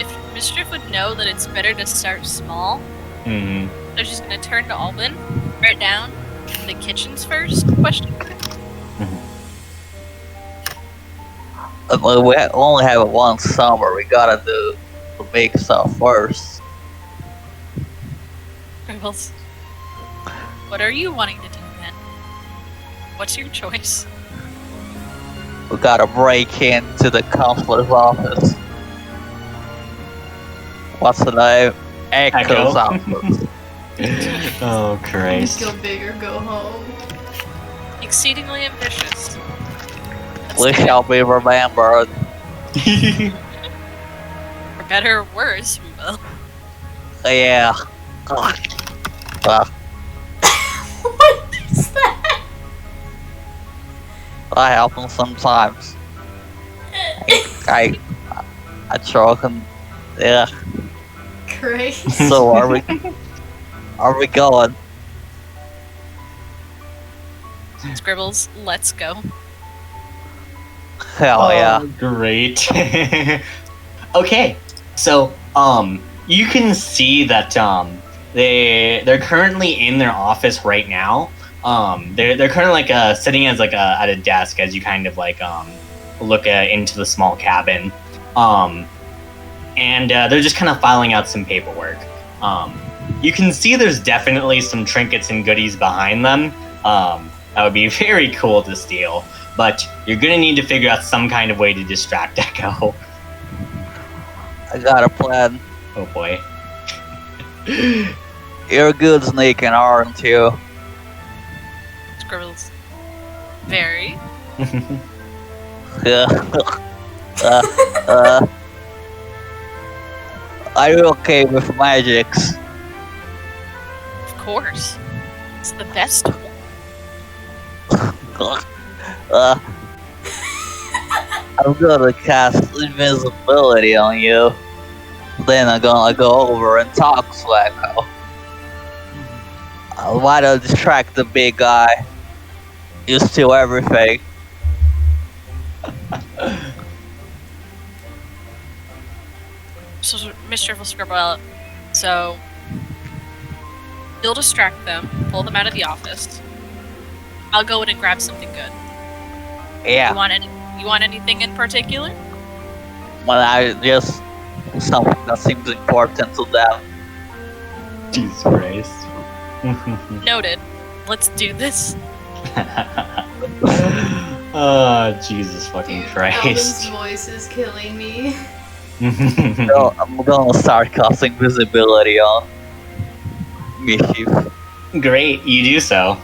If Mischief would know that it's better to start small, Mhm. so she's gonna turn to Alvin, write down the kitchens first? Question. We only have one summer. We gotta do the big stuff first. Scribbles. What are you wanting to do then? What's your choice? We gotta break into the counselor's office. What's the name? Echo's office. Oh Christ. Go big or go home. Exceedingly ambitious. We shall be remembered. For better or worse, we will. Yeah. What is that? I happen sometimes. I choke and yeah. Christ. So are we going? Scribbles, let's go. Hell yeah. Oh, great. Okay, so you can see that they're currently in their office right now. They're currently like sitting as like at a desk as you kind of like look into the small cabin, and they're just kind of filing out some paperwork. You can see there's definitely some trinkets and goodies behind them. That would be very cool to steal. But you're gonna need to figure out some kind of way to distract Echo. I got a plan. Oh boy. You're good sneaking, aren't you? Scribbles. Very. Are you okay with magics? Of course. It's the best one. I'm gonna cast invisibility on you. Then I'm gonna go over and talk to Echo. Why don't distract the big guy? You steal everything. So Mischief will scribble out. So you'll distract them, pull them out of the office. I'll go in and grab something good. Yeah. You want anything in particular? Well, I just something that seems important to them. Jesus Christ. Noted. Let's do this. Oh, Jesus fucking Alvin's Christ. voice is killing me. So I'm gonna start casting visibility on Mischief. Great, you do so.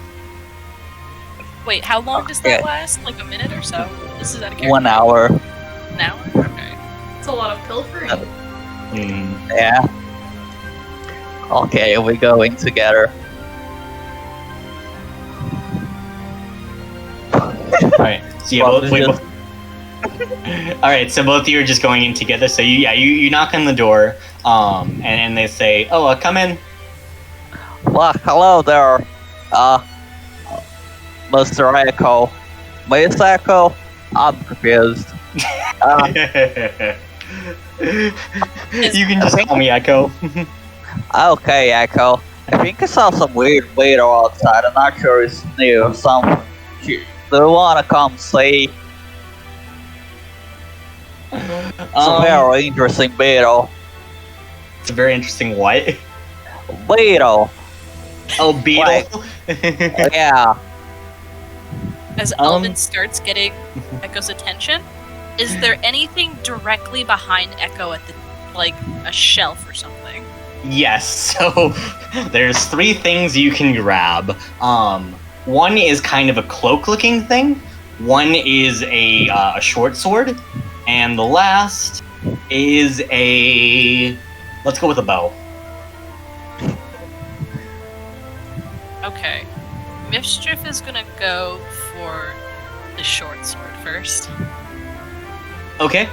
Wait, how long does that Okay. last? Like a minute or so? This is out of character. 1 hour. An hour? Okay. It's a lot of pilfering. Mm. Yeah. Okay, we're going together. Alright, so Alright, so both of you are just going in together. So you knock on the door, and they say, "Oh, come in." Well, hello there, Mr. Echo. Miss Echo? I'm confused. You can just call me Echo. Okay, Echo. I think I saw some weird waiter outside. I'm not sure it's new or something. Do you wanna come see? It's a very interesting beetle. It's a very interesting what? Beetle. Oh, beetle. Yeah. As Alvin starts getting Echo's attention, is there anything directly behind Echo at the, like, a shelf or something? Yes, so there's 3 things you can grab. One is kind of a cloak-looking thing. One is a short sword, and the last is a. Let's go with a bow. Okay. Mischief is gonna go for the short sword first. Okay.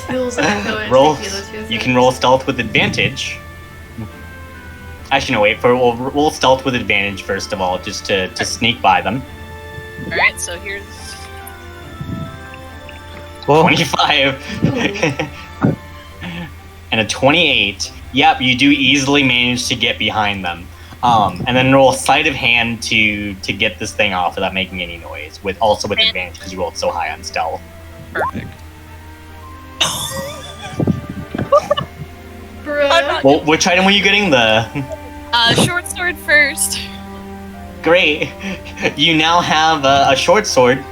Feels Echo and Roll. Sticky, those two You things. can roll stealth with advantage. Actually, no, wait. We'll roll stealth with advantage first of all, just to sneak by them. Alright, so here's 25 and a 28. Yep, you do easily manage to get behind them. And then roll sleight of hand to get this thing off without making any noise. With advantage because you rolled so high on stealth. perfect. Bruh. I'm not- Well, which item were you getting? The Short sword first. great. You now have a short sword.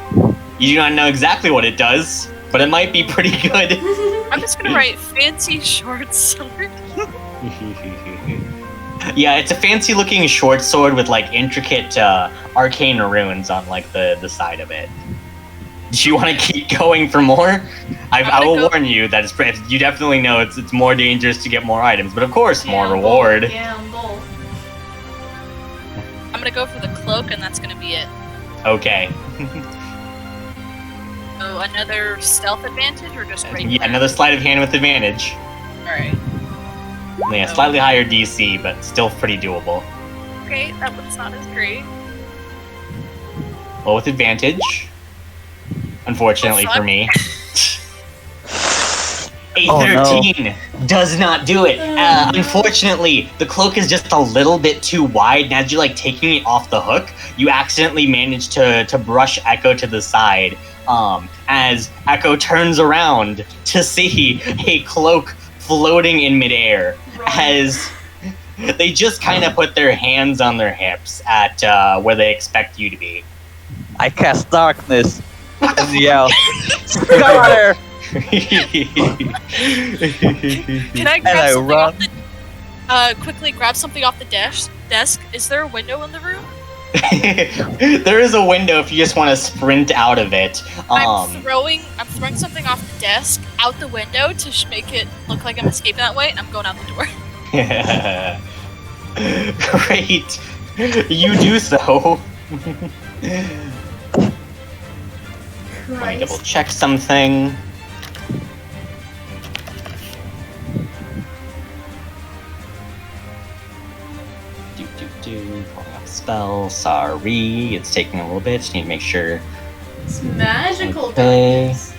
You do not know exactly what it does, but it might be pretty good. I'm just gonna write fancy short sword. Yeah, it's a fancy looking short sword with like intricate arcane runes on like the side of it. Do you want to keep going for more? I will warn you that you definitely know it's more dangerous to get more items, but of course more reward. Gamble. I'm gonna go for the cloak, and that's gonna be it. Okay. So another stealth advantage, or just regular? Yeah, another sleight of hand with advantage. Alright. Yeah, slightly higher DC, but still pretty doable. Okay, that one's not as great. Well, with advantage. Unfortunately Oh, for fuck. me. A Oh, no. 13 does not do it. Unfortunately, the cloak is just a little bit too wide, and as you're like taking it off the hook, you accidentally manage to brush Echo to the side. As Echo turns around to see a cloak floating in midair, as they just kind of put their hands on their hips at where they expect you to be. I cast darkness and yell, "Come out there!" Can I And grab I something run. off the quickly grab something off the desk? Is there a window in the room? There is a window if you just want to sprint out of it. I'm throwing something off the desk out the window to make it look like I'm escaping that way, and I'm going out the door. Great. You do so. Let me double check something. Pulling up spell. Sorry, it's taking a little bit. Just need to make sure. It's magical Okay. darkness.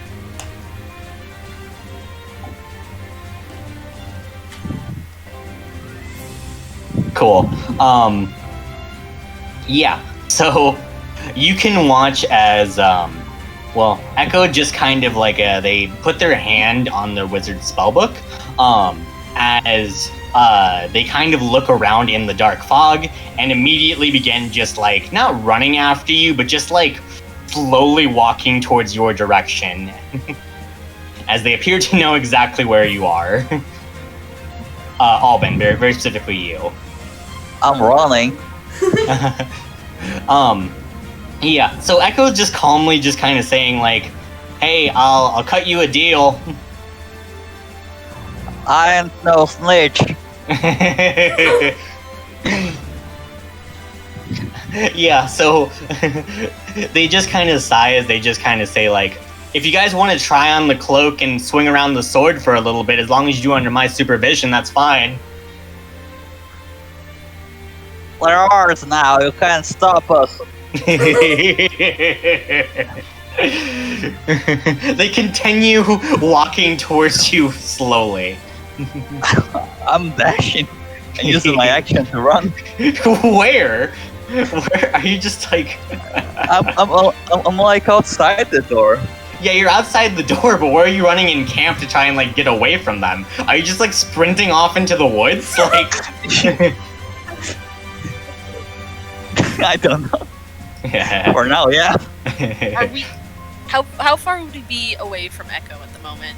Cool. Yeah. So you can watch as Echo just kind of like they put their hand on the wizard's spellbook, as they kind of look around in the dark fog and immediately begin just like not running after you, but just like slowly walking towards your direction, as they appear to know exactly where you are. Alban, very, very specifically you. I'm running. Yeah, so Echo's just calmly just kind of saying like, hey, I'll cut you a deal. I ain't no snitch. Yeah, so they just kind of sigh as they just kind of say like, if you guys want to try on the cloak and swing around the sword for a little bit, as long as you do under my supervision, that's fine. We're ours now. You can't stop us. They continue walking towards you slowly. I'm dashing and using my action to run. Where? Where are you? Just like I'm like outside the door. yeah, you're outside the door, but where are you running in camp to try and like get away from them? Are you just like sprinting off into the woods? Like I don't know. yeah. For now, yeah. Are we? How far would we be away from Echo at the moment?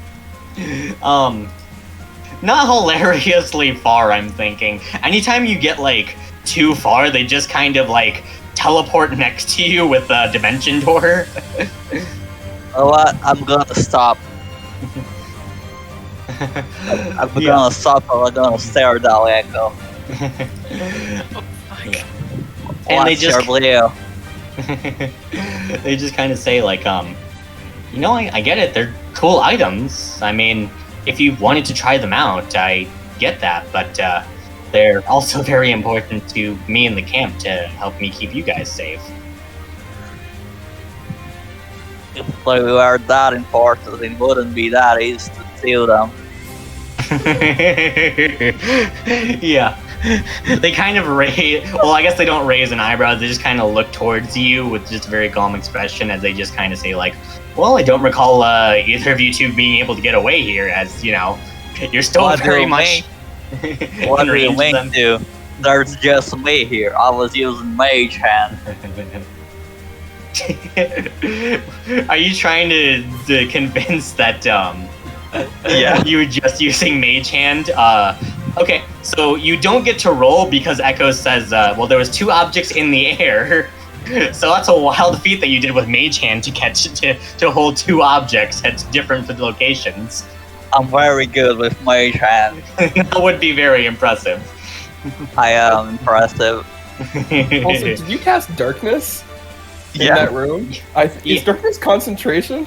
Not hilariously far, I'm thinking. Anytime you get like too far, they just kind of like teleport next to you with a dimension door. Oh, what? I'm gonna stop. I'm gonna stop. I'm gonna stare down Echo. Oh, fuck. Yeah. And they just Leo. they just kind of say like, you know, I get it. They're cool items. I mean, if you wanted to try them out, I get that. But they're also very important to me and the camp to help me keep you guys safe. If they were that important, it wouldn't be that easy to steal them. Yeah. They kind of raise, well, I guess they don't raise an eyebrow, they just kind of look towards you with just a very calm expression as they just kind of say like, well, I don't recall either of you two being able to get away here, as, you know, you're still What do very you much What in do you range mean of them. to? There's just me here. I was using Mage Hand. Are you trying to convince that Yeah. you were just using Mage Hand? Okay, so you don't get to roll because Echo says, well, there was two objects in the air. So that's a wild feat that you did with Mage Hand to catch to hold two objects at different locations. I'm very good with Mage Hand. That would be very impressive. I am impressive. Also, did you cast darkness in that room? Yeah. Is darkness concentration?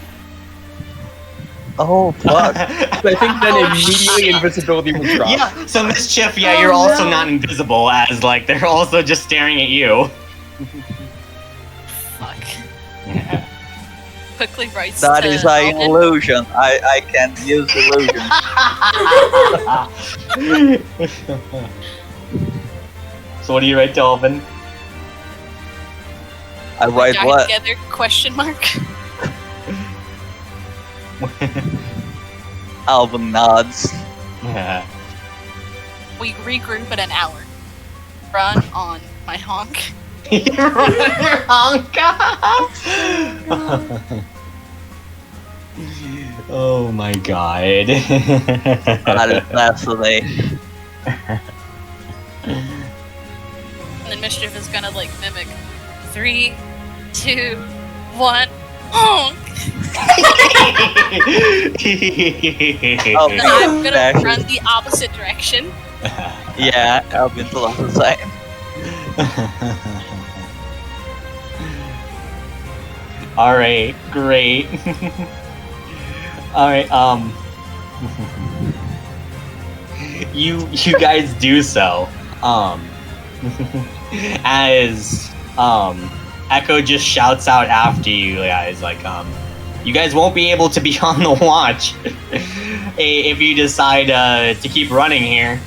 Oh, fuck. I think then immediately invisibility will drop. Yeah, so Mischief, yeah, Oh, you're also no. not invisible, as like they're also just staring at you. Fuck. Yeah. Quickly writes. That to is an Alvin. illusion. I can't use illusion. So what do you write, Dolphin? I write Die what? together? Question mark. Alvin nods. Yeah. We regroup at an hour. Run on my honk. You're wrong. Oh my god. That is blasphemy. And then Mischief is gonna like mimic 3, 2, 1. Honk! Oh, And I'm gonna Back. run the opposite direction. Yeah, I've been to the same. Alright, great. Alright, you guys do so. As Echo just shouts out after you guys, like, you guys won't be able to be on the watch if you decide to keep running here.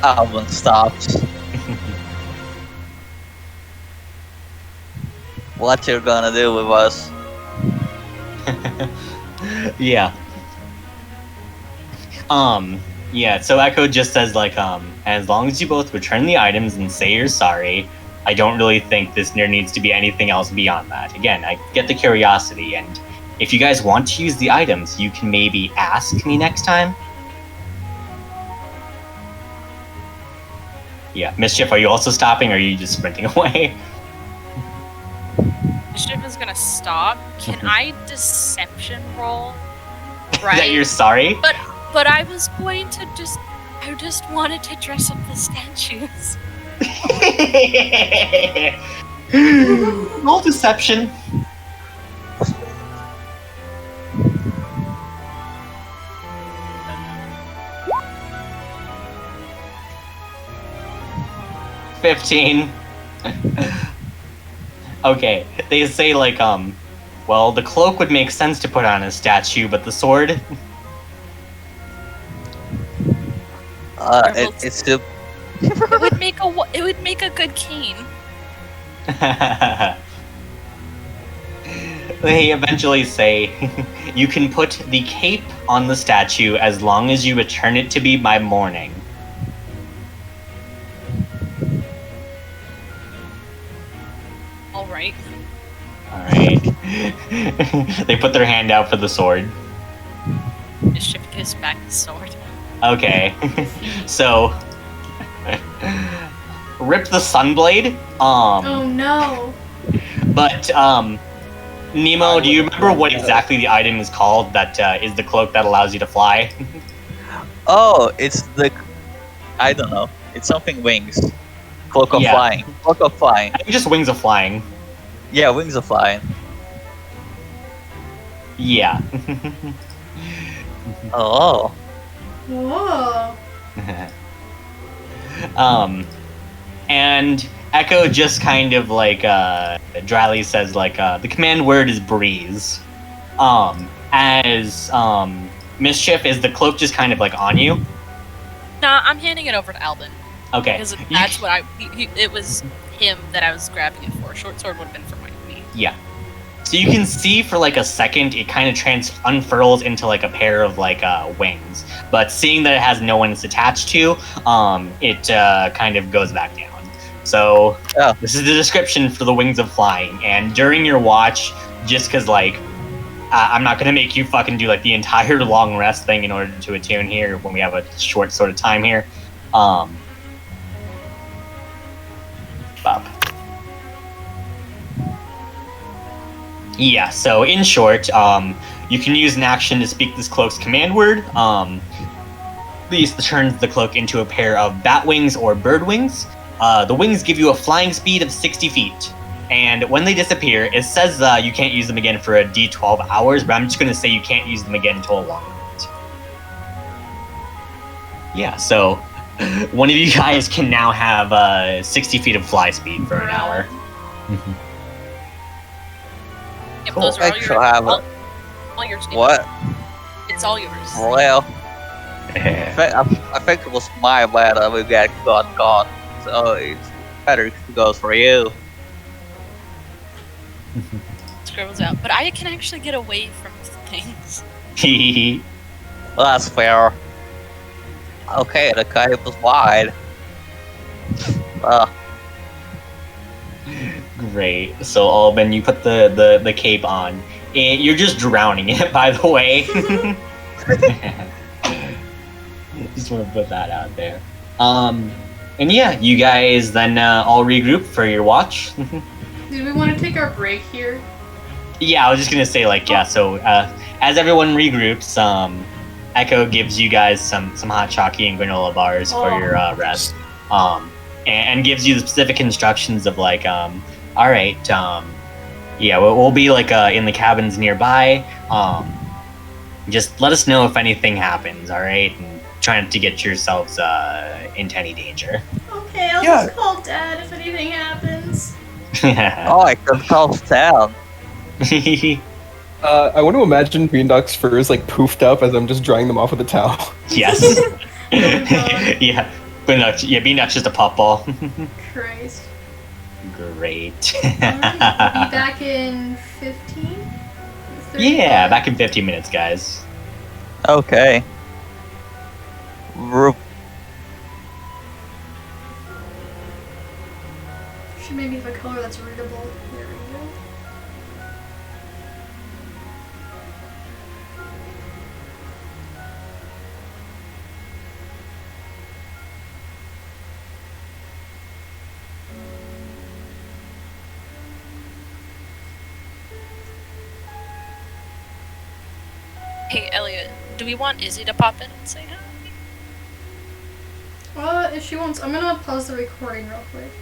Alvin stops. What you're gonna do with us? Yeah. Yeah, so Echo just says, like, as long as you both return the items and say you're sorry, I don't really think there needs to be anything else beyond that. Again, I get the curiosity, and if you guys want to use the items, you can maybe ask me next time. Yeah, Mischief, are you also stopping, or are you just sprinting away? Mischief is gonna stop. Can I deception roll? That you're sorry? But I was going to I just wanted to dress up the statues. Roll deception. $15. Okay, they say, like, well, the cloak would make sense to put on a statue, but the sword? It's the. It would make a good cane. They eventually say, you can put the cape on the statue as long as you return it to me by morning. Alright. Alright. They put their hand out for the sword. Mischief gives back the sword. Okay. So, rip the sunblade. Oh no. But, Nemo, do you remember what exactly the item is called that is the cloak that allows you to fly? Oh, it's the. I don't know. It's something wings. Cloak of Yeah. flying. Cloak of flying. I think just wings of flying. Yeah, wings of flying. Yeah. Oh. Whoa. And Echo just kind of like dryly says, like, the command word is breeze. As Mischief, is the cloak just kind of like on you? Nah, I'm handing it over to Albin. Okay. Because that's what it was him that I was grabbing it for. Short sword would have been for me. Yeah. So you can see for like a second it kind of unfurls into like a pair of like wings, but seeing that it has no one it's attached to, it kind of goes back down. So This is the description for the wings of flying. And during your watch, just because like I'm not gonna make you fucking do like the entire long rest thing in order to attune here when we have a short sort of time here. Bob. Yeah, so in short, you can use an action to speak this cloak's command word. This turns the cloak into a pair of bat wings or bird wings. The wings give you a flying speed of 60 feet. And when they disappear, it says you can't use them again for a D12 hours, but I'm just going to say you can't use them again until a long rest. Yeah, so one of you guys can now have 60 feet of fly speed for an hour. Yep, Cool. those are all yours. What? It's all yours. Well, I think it was my bad that we got caught. So it's better if it goes for you. Scribbles out. But I can actually get away from things. Well, that's fair. Okay, the cape is wide. Great. So Alban, you put the cape on. And you're just drowning it, by the way. Just want to put that out there. And yeah, you guys then all regroup for your watch. Do we want to take our break here? Yeah, I was just gonna say like yeah. So as everyone regroups, Echo gives you guys some hot chocolate and granola bars for your rest. And gives you the specific instructions of like all right, yeah, we'll be like in the cabins nearby. Just let us know if anything happens, all right? And try not to get yourselves into any danger. Okay, I'll just call Dad if anything happens. Oh, I can call town. I want to imagine Beanduck's fur is like poofed up as I'm just drying them off with a towel. Yes. Yeah. Beanduck's just a pop ball. Christ. Great. Alright, we'll be back in 15? Yeah, back in 15 minutes, guys. Okay. Should maybe have a color that's readable. There we go. Hey, Elliot, do we want Izzy to pop in and say hi? If she wants, I'm gonna pause the recording real quick.